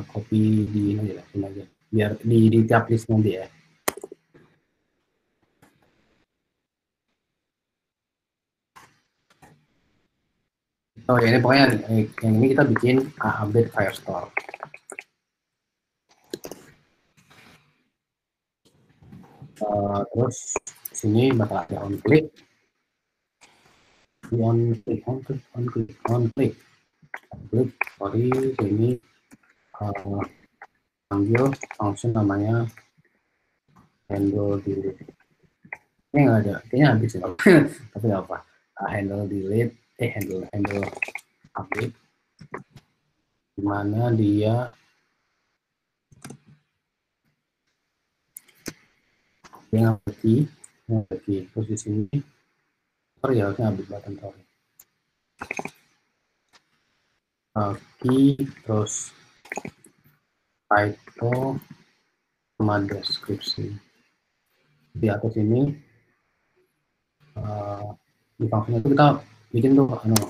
Copy di ini aja, sini aja. Biar di tiap list nanti ya. Oh ya, ini pokoknya yang ini kita bikin update Firestore. Terus sini bakal ada on click, sorry, sini panggil function namanya handle delete. Ini nggak ada, kayaknya habis ya. Tapi nggak apa. Handle delete, handle update, dimana dia pergi terus di sini sorry ya, harusnya habis button, sorry. Key terus title sama deskripsi di atas ini. Di function itu kita bikin tuh handle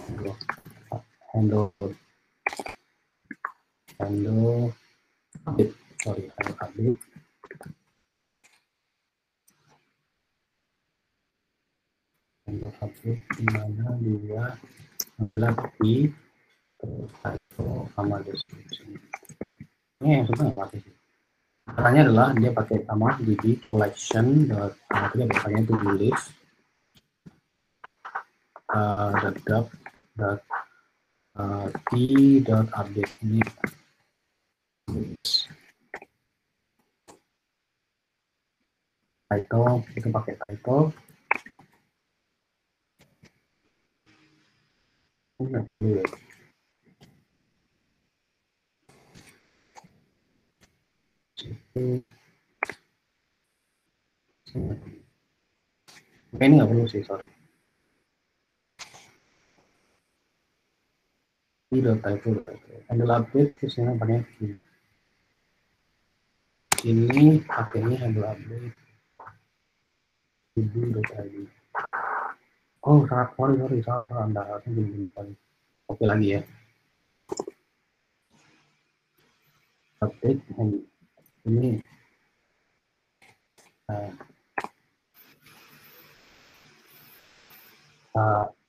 update, sorry, handle update. Handle update dimana dia adalah di terus title sama deskripsi. Ini yang sebenarnya pakai sih. Caranya adalah dia pakai sama di collection dia pakainya itu di list t.update ini title, itu pakai title. Ini nggak perlu sih, sorry. Title handle update terus yang pakai ini pakainya handle update id. Oh, sorry, salah, Anda harusnya gini. Oke lagi ya. Update ini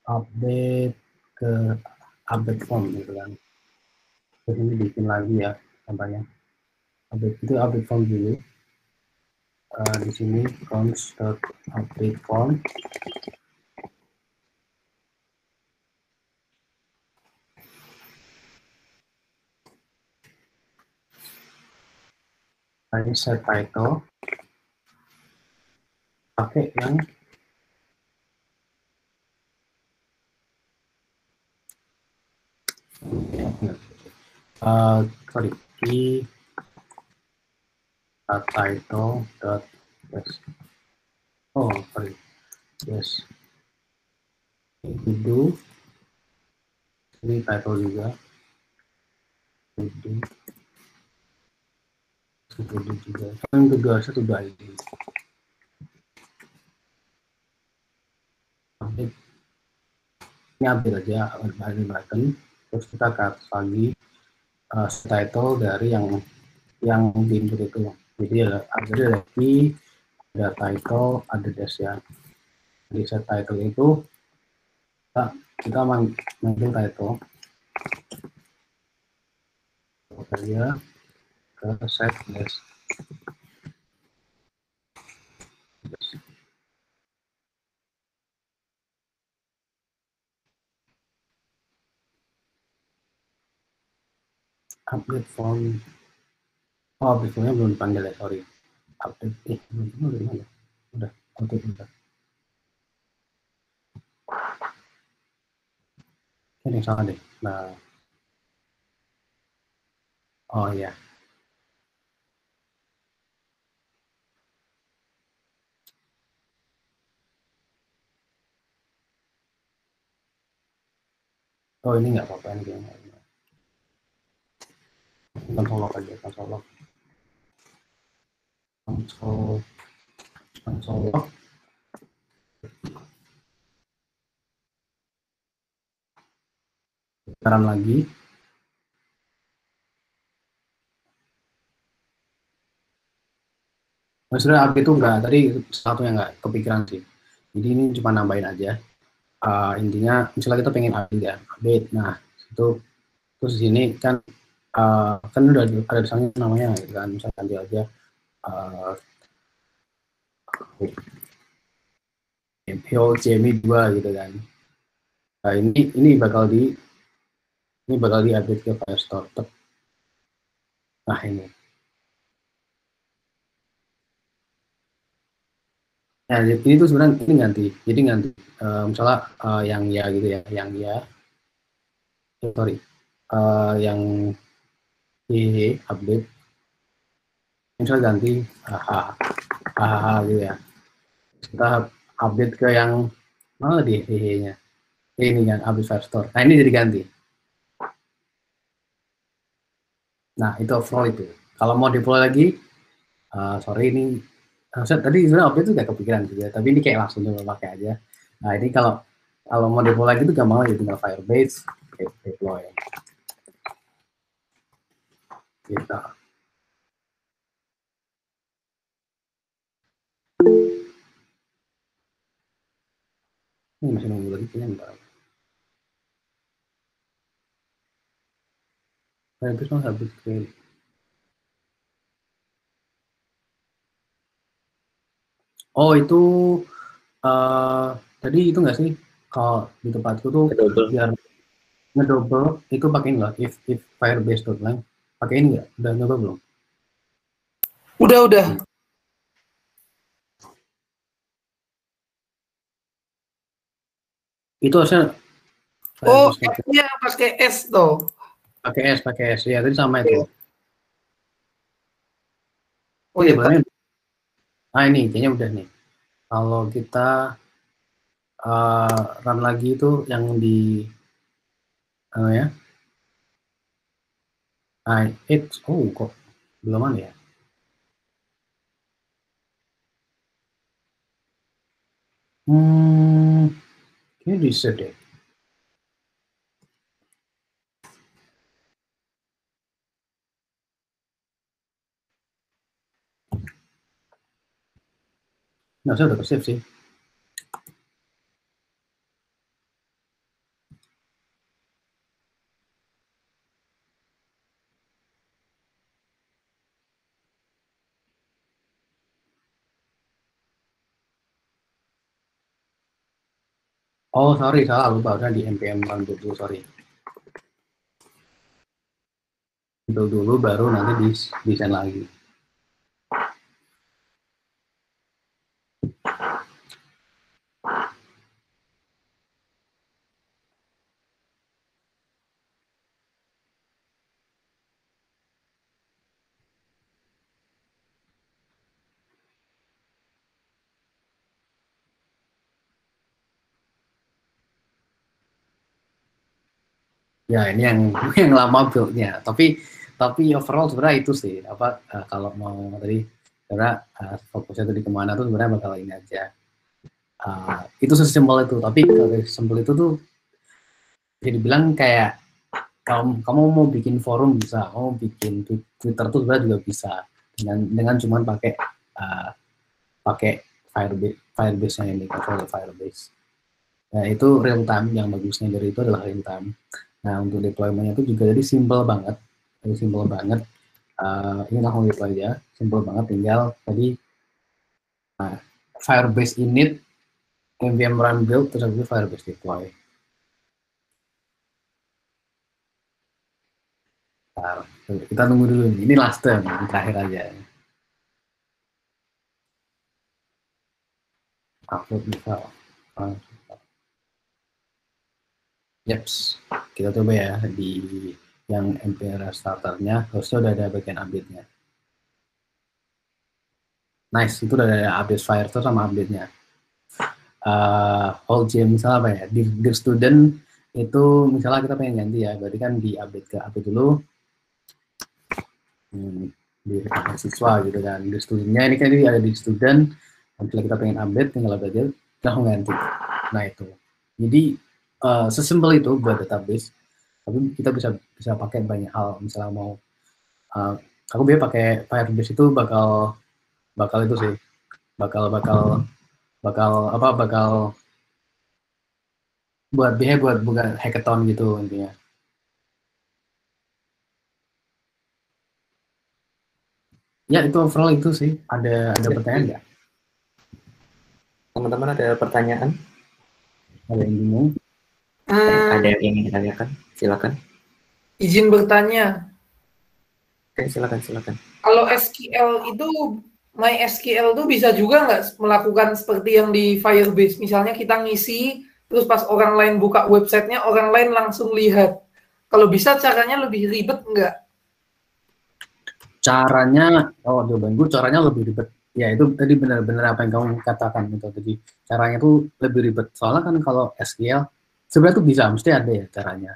update ke update form gitu kan. Terus ini bikin lagi ya contohnya. Update form dulu. Di sini const.update form. Ini set title. Pakai yang sorry, key title dot yes. Oh, sorry, yes. Do ini title juga. Do Itu juga. Yang kedua satu ID. Update. Ini update aja ID button. Terus kita cut lagi title dari yang di input itu. Jadi ada lagi, ada title, ada dash ya. Di set title itu kita manggil title saja ke set dash. Update form. Oh, update formnya belum dipanggil ya, sorry. Update belum dipanggil. Udah, update udah. Ini salah deh. Nah, oh ya. Oh ini nggak apa-apa ini kayaknya. Console log aja, console log. Console log. Sekarang lagi. Maksudnya update itu enggak, tadi satu yang nggak kepikiran sih. Jadi ini cuma nambahin aja. Intinya misalnya kita pengen update ya, update. Nah, itu terus di sini kan kan udah ada misalnya namanya gitu kan, misalnya ganti aja Jamie 2 gitu kan. Nah, ini bakal di-update ke Firestore. Nah, ini. Nah, ini tuh sebenarnya ini ganti. Jadi ganti misalnya yang ya gitu ya, yang ya sorry. Yang update misalnya ganti hahaha gitu ya. Kita update ke yang mana di hehe-nya. Ini kan update Firestore. Nah, ini jadi ganti. Nah, itu overall itu. Kalau mau deploy lagi, sorry ini tadi sebenarnya update itu udah kepikiran juga, tapi ini kayak langsung dulu pakai aja. Nah, ini kalau mau deploy lagi itu gampang aja, tinggal Firebase, deploy. Gitu. Ini masih nunggu lagi kayaknya bentar. Firebase mau habis query. Oh, itu tadi itu nggak sih, kalau di tempatku tuh biar ngedouble itu pakai ini lah, if firebase.lang pakai ini nggak? Udah nyoba belum? Udah. Itu harusnya Oh, S-nya pakai S tuh. pakai S ya, tadi sama itu. Oh ya, Ini kayaknya udah nih. Kalau kita run lagi itu yang di ya. Kok belum ada ya? Ini reset deh. Nah, saya udah ke-save sih. Oh, sorry, salah. Lupa, udah di npm run dulu, sorry. Itu dulu, baru nanti di-send lagi. Ya, ini yang lama build-nya. Tapi Tapi overall sebenarnya itu sih kalau mau tadi karena fokusnya tadi kemana tuh sebenarnya bakal ini aja. Itu sesimpel itu. Tapi kalau sesimpel itu tuh bisa dibilang kayak kamu mau bikin forum bisa, kamu bikin Twitter tuh sebenarnya juga bisa dengan cuman pakai Firebase-nya ini, control Firebase. Nah, itu real time, yang bagusnya dari itu adalah real time. Nah, untuk deployment-nya itu juga jadi simple banget. Jadi simple banget. Ini langsung deploy aja, simple banget, tinggal tadi Firebase init, npm run build, terus habis Firebase deploy. Nah, kita tunggu dulu, ini last term, ini terakhir aja. Upload file. Yeps, kita coba ya di yang MPR starternya, harusnya udah ada bagian update-nya. Nice, itu udah ada update Firestore sama update-nya. Whole gym misalnya apa ya, di student itu misalnya kita pengen ganti ya, berarti kan di update ke update dulu, di siswa gitu kan. Di studentnya ini kan ini ada di student, nanti kita pengen update, tinggal update aja, langsung ganti. Nah itu, jadi sesimpel itu buat database, tapi kita bisa pakai banyak hal. Misalnya mau aku biasa pakai Firebase itu bakal itu sih, bakal buat bukan hackathon gitu intinya. Ya itu overall itu sih. Ada pertanyaan nggak? Teman-teman ada pertanyaan? Ada yang bingung? Ada yang ingin ditanyakan? Silakan. Izin bertanya. Oke, silakan. Kalau SQL itu, MySQL itu bisa juga nggak melakukan seperti yang di Firebase? Misalnya kita ngisi, terus pas orang lain buka websitenya, orang lain langsung lihat. Kalau bisa caranya lebih ribet nggak? Caranya, jawaban gue caranya lebih ribet. Ya itu tadi benar-benar apa yang kamu katakan itu tadi. Caranya tuh lebih ribet. Soalnya kan kalau SQL sebenarnya tuh bisa, mesti ada ya caranya.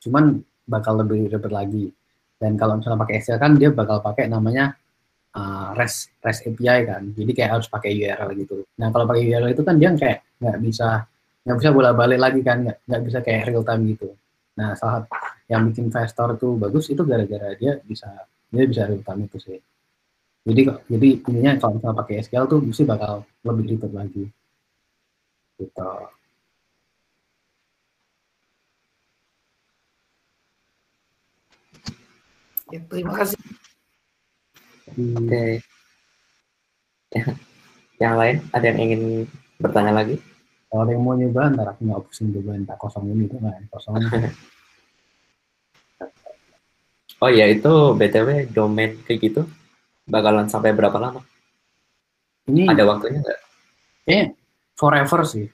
Cuman bakal lebih ribet lagi. Dan kalau misalnya pakai SQL kan dia bakal pakai namanya REST API kan. Jadi kayak harus pakai URL gitu. Nah kalau pakai URL itu kan dia kayak nggak bisa bolak-balik lagi kan, nggak bisa kayak real time gitu. Nah salah yang bikin Firestore itu bagus itu gara-gara dia bisa real time itu sih. Jadi intinya kalau misalnya pakai SQL tuh mesti bakal lebih ribet lagi. Gitu. Ya, terima kasih. Oke. Yang lain ada yang ingin bertanya lagi? Kalau ada yang mau nyoba, ntar aku nggak pusing coba tak kosong ini tuh nggak kosong. Oh iya, itu BTW domain kayak gitu bakalan sampai berapa lama? Ini ada waktunya nggak? Forever sih.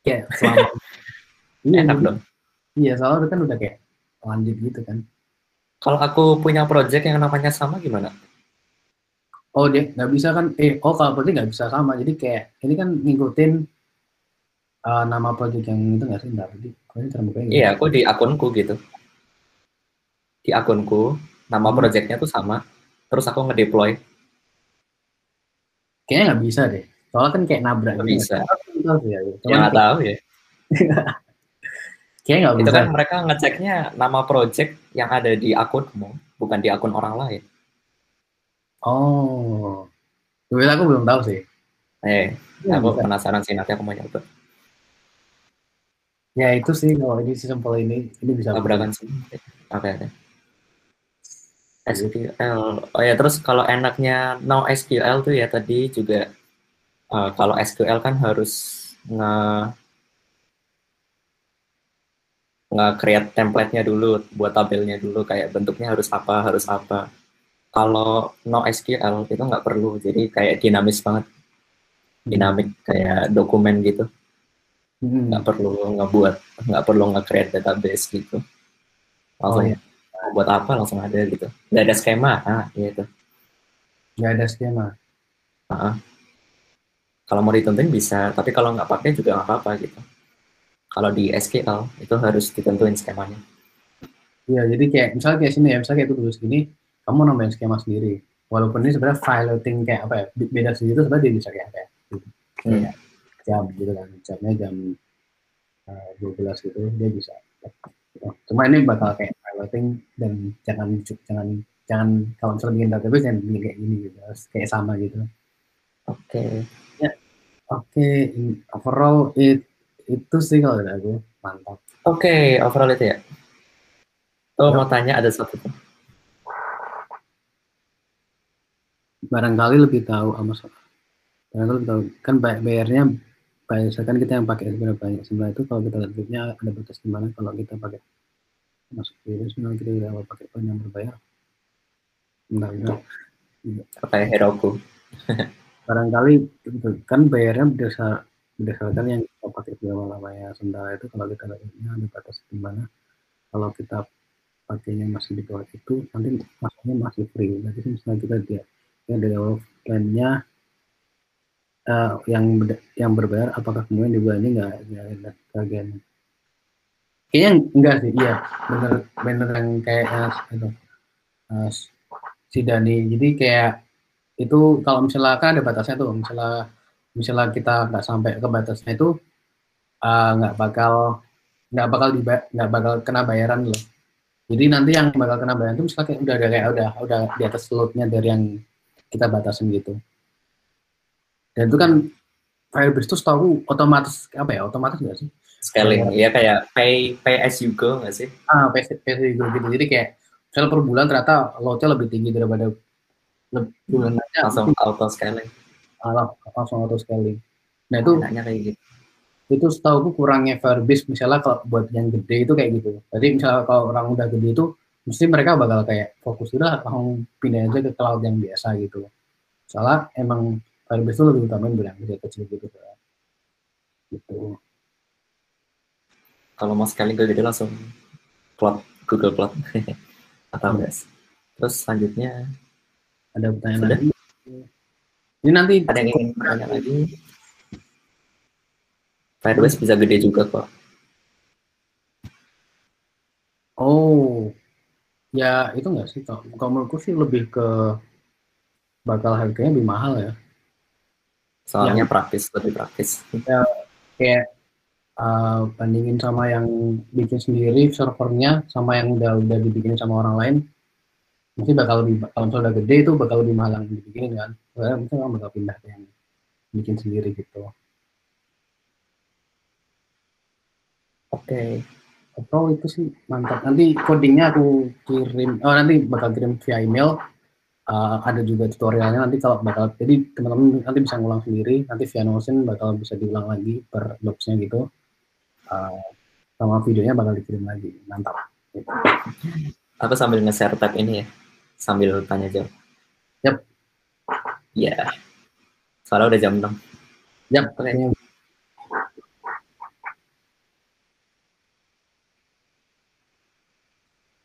Kayak selama. Enak dong. Iya, soalnya kan udah kayak lanjut gitu kan. Kalau aku punya project yang namanya sama gimana? Oh dia nggak bisa kan? Kalau project nggak bisa sama. Jadi kayak ini kan ngikutin nama project yang itu nggak sih? Nggak, jadi terbukanya gitu. Iya, aku di akunku gitu. Di akunku, nama projectnya tuh sama. Terus aku ngedeploy. Kayaknya nggak bisa deh. Soalnya kan kayak nabrak. Nggak bisa. Ya nggak tahu ya. Kayaknya nggak bisa. Itu kan mereka ngeceknya nama project yang ada di akunmu, bukan di akun orang lain. Oh, sebenarnya aku belum tahu sih. Aku penasaran sih, nanti aku mau nyoba. Ya itu sih, kalau ini sesimpel ini bisa tabrakan sih. Oke. SQL. Oh ya, terus kalau enaknya NoSQL tuh ya tadi juga kalau SQL kan harus nge-create template-nya dulu, buat tabelnya dulu, kayak bentuknya harus apa. Kalau NoSQL itu nggak perlu, jadi kayak dinamis banget. Dinamik kayak dokumen gitu. Nggak perlu nge-create database gitu. Langsung buat apa langsung ada gitu. Nggak ada skema, gitu. Nggak ada skema. Kalau mau ditentuin bisa, tapi kalau nggak pakai juga nggak apa-apa gitu. Kalau di SQL itu harus ditentuin skemanya. Iya, jadi kayak misalnya kayak sini ya, misalnya kayak itu tulis gini, kamu nambahin skema sendiri. Walaupun ini sebenarnya fileting kayak apa ya, beda sendiri itu sebenarnya dia bisa kayak gitu. Kayak jam gitu kan, jamnya jam 12 gitu dia bisa. Cuma ini bakal kayak piloting dan jangan kalau misalnya bikin database jangan bikin kayak gini gitu, harus kayak sama gitu. Oke. Ya, oke. Overall itu sih kalau dari aku mantap. Oke, overall itu ya. Oh, Yep. mau tanya ada satu tuh. Barangkali lebih tahu Amazon. Barangkali lebih tahu kan bayarnya misalkan kita yang pakai sebenarnya banyak. Sebenarnya itu kalau kita lihat duitnya ada batas di mana kalau kita pakai masuk virus, sebenarnya kita tidak mau pakai plan yang berbayar. Bentar. Kayak Heroku. Barangkali kan bayarnya berdasarkan yang kita pakai namanya sementara itu kalau kita lihatnya ada batas di mana kalau kita pakainya masih di bawah itu nanti masuknya masih free. Berarti misalnya kita lihat ya dari awal plannya yang berbayar apakah kemudian di bulannya nggak ada bagian kayaknya enggak sih iya bener yang kayak itu si Dani jadi kayak itu kalau misalnya kan ada batasnya tuh misalnya kita nggak sampai ke batasnya itu nggak bakal kena bayaran loh. Jadi nanti yang bakal kena bayaran itu misalnya kayak udah di atas loadnya dari yang kita batasin gitu. Dan itu kan Firebase itu setahu otomatis apa ya? Otomatis nggak sih? Scaling, ya kayak pay as you go nggak sih? Pay gitu. Jadi kayak misalnya per bulan ternyata loadnya lebih tinggi daripada bulan aja langsung auto scaling. Langsung auto scaling. Nah itu enaknya kayak gitu. Itu setahu aku kurangnya Firebase misalnya kalau buat yang gede itu kayak gitu. Jadi misalnya kalau orang udah gede itu mesti mereka bakal kayak fokus udah langsung pindah aja ke cloud yang biasa gitu. Soalnya emang Firebase itu lebih utamain yang kecil gitu. Gitu. Kalau mau scaling gede langsung cloud, Google Cloud atau AWS. Terus selanjutnya ada pertanyaan lagi. Ini nanti ada yang ingin bertanya lagi. Firebase bisa gede juga kok. Oh, ya itu nggak sih? Kalau menurutku sih lebih ke bakal harganya lebih mahal ya. Soalnya praktis, lebih praktis. Ya, kayak bandingin sama yang bikin sendiri servernya sama yang udah dibikin sama orang lain, mesti bakal lebih kalau misalnya udah gede itu bakal lebih mahal yang dibikin kan. Soalnya mungkin orang bakal pindah ke yang bikin sendiri gitu. Oke. Atau itu sih mantap. Nanti codingnya aku kirim, nanti bakal kirim via email. Ada juga tutorialnya nanti kalau bakal, jadi teman-teman nanti bisa ngulang sendiri. Nanti via Notion bakal bisa diulang lagi per docs-nya gitu. Sama videonya bakal dikirim lagi. Mantap. Gitu. Aku sambil nge-share tab ini ya, sambil tanya jawab. Yap. Iya. Yeah. Soalnya udah jam 6. Yap. Okay.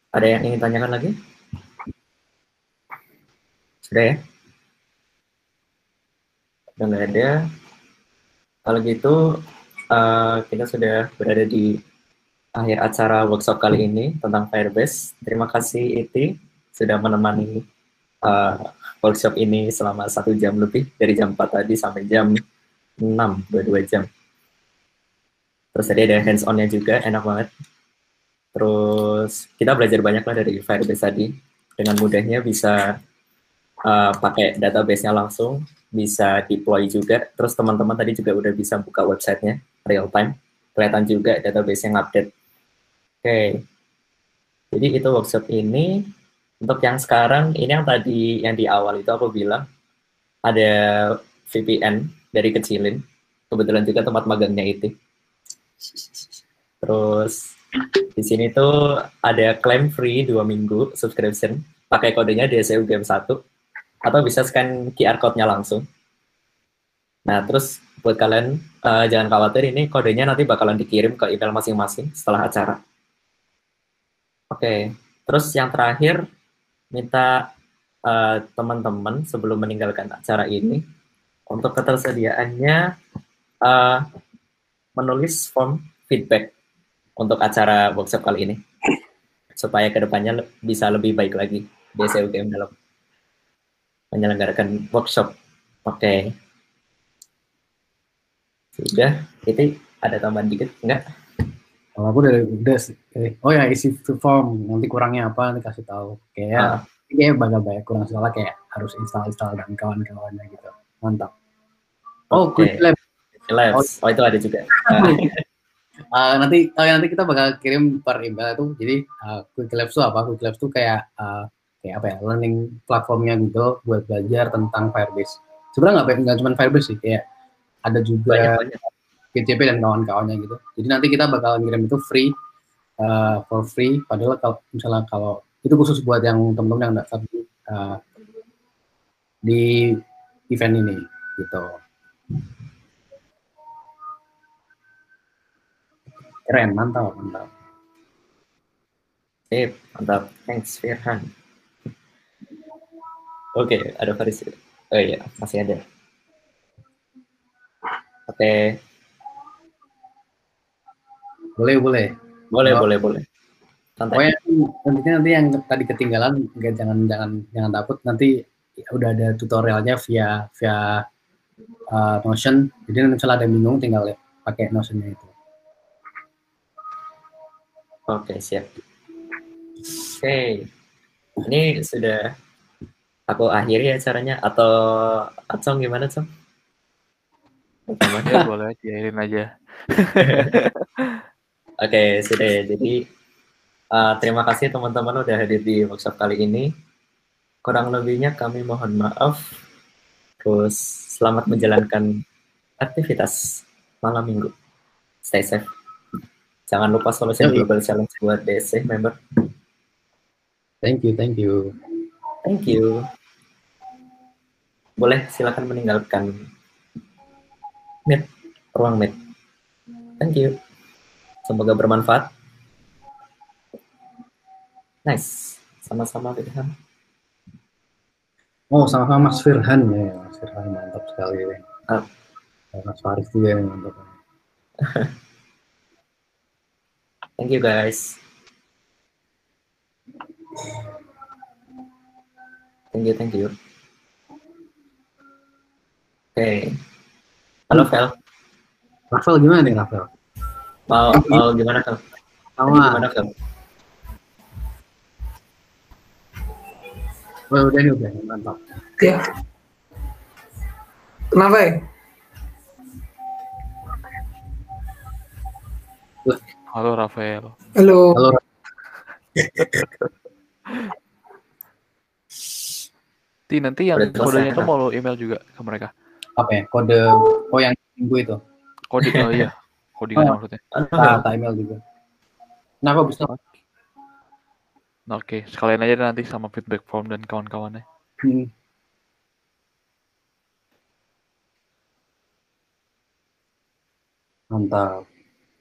Ada yang ingin tanyakan lagi? Sudah ya? Udah nggak ada. Kalau gitu, kita sudah berada di akhir acara workshop kali ini tentang Firebase. Terima kasih Iti sudah menemani workshop ini selama 1 jam lebih, dari jam 4 tadi sampai jam 6, 22 jam. Terus tadi ada hands-on-nya juga, enak banget. Terus kita belajar banyak lah dari Firebase tadi. Dengan mudahnya bisa pakai database-nya langsung, bisa deploy juga. Terus teman-teman tadi juga udah bisa buka website-nya real time. Kelihatan juga database yang update. Oke. Jadi itu workshop ini. Untuk yang sekarang, ini yang tadi, yang di awal itu aku bilang, ada VPN dari kecilin. Kebetulan juga tempat magangnya itu. Terus di sini tuh ada claim free 2 minggu subscription. Pakai kodenya DSEUGM 1. Atau bisa scan QR code-nya langsung. Nah, terus buat kalian, jangan khawatir, ini kodenya nanti bakalan dikirim ke email masing-masing setelah acara. Oke, terus yang terakhir, minta teman-teman sebelum meninggalkan acara ini, untuk ketersediaannya menulis form feedback untuk acara workshop kali ini, supaya kedepannya bisa lebih baik lagi. DC UGM dalam menyelenggarakan workshop. Oke. Sudah, itu ada tambahan dikit enggak? Kalau aku udah sih. Oh ya, isi form, nanti kurangnya apa nanti kasih tahu. Kayak banyak kurang salah kayak harus install dan kawan-kawannya gitu. Mantap. Oh, Quick Labs. Oh, itu ada juga. Nanti kita bakal kirim per email itu. Jadi Quick Labs itu apa? Quick Labs itu kayak apa ya? Learning platformnya Google buat belajar tentang Firebase. Sebenarnya nggak cuma Firebase sih, kayak ada juga PHP dan kawan-kawannya gitu. Jadi nanti kita bakal ngirim itu free, for free. Padahal kalau itu khusus buat yang teman-teman yang daftar di event ini gitu. Keren, mantap. Sip, mantap. Thanks, Firhan. Oke, ada Faris. Oh iya, masih ada. Oke. Boleh. Santai. Pokoknya nanti yang tadi ketinggalan, jangan takut. Nanti udah ada tutorialnya via Notion. Jadi nanti misalnya ada bingung, tinggal pakai Notion-nya itu. Oke, siap. Oke, ini sudah aku akhiri acaranya atau Acong gimana, Cong? Ya boleh, diakhirin aja. Oke, sudah. Jadi terima kasih teman-teman udah hadir di workshop kali ini. Kurang lebihnya kami mohon maaf. Terus selamat menjalankan aktivitas malam minggu. Stay safe. Jangan lupa Solution Global Challenge buat DC member. Thank you. Boleh silakan meninggalkan ruang Meet. Thank you. Semoga bermanfaat. Nice. Sama-sama Firhan. Oh, sama-sama Mas Firhan ya. Mas Firhan mantap sekali. Mas Faris juga yang mantap. Thank you guys. Thank you. Oke. Halo Fel. Rafael gimana nih Rafael? Mau gimana Fel? Gimana Fel? Udah mantap. Ya. Kenapa ya? Halo Rafael. Halo. Nanti yang kodenya itu mau lo email juga ke mereka. Apa ya? Kode yang minggu itu. Kode iya. Codingan maksudnya. Tak email juga. Kenapa bisa? Oke, sekalian aja nanti sama feedback form dan kawan-kawannya.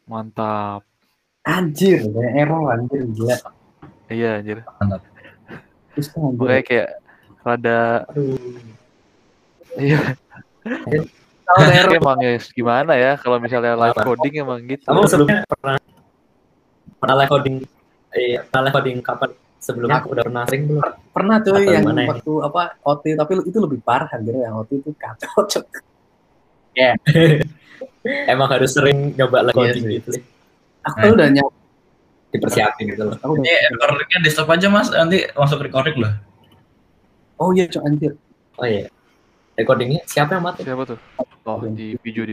Mantap. Anjir, error anjir gila. Iya anjir. Mantap. Makanya kayak rada. Iya. Emang ya gimana ya kalau misalnya live coding emang gitu. Kamu sebelumnya pernah live coding? Pernah live coding kapan? Sebelumnya aku udah pernah sering belum? Pernah coy yang waktu OT, tapi itu lebih parah anjir, yang OT itu kacau. Ya. Emang harus sering nyoba live coding gitu sih. Aku udah dipersiapin gitu loh. Recordingnya di stop aja Mas, nanti masuk recording loh. Oh iya, anjir. Oh iya. Recordingnya siapa yang mati? Siapa tuh? Oh, di video.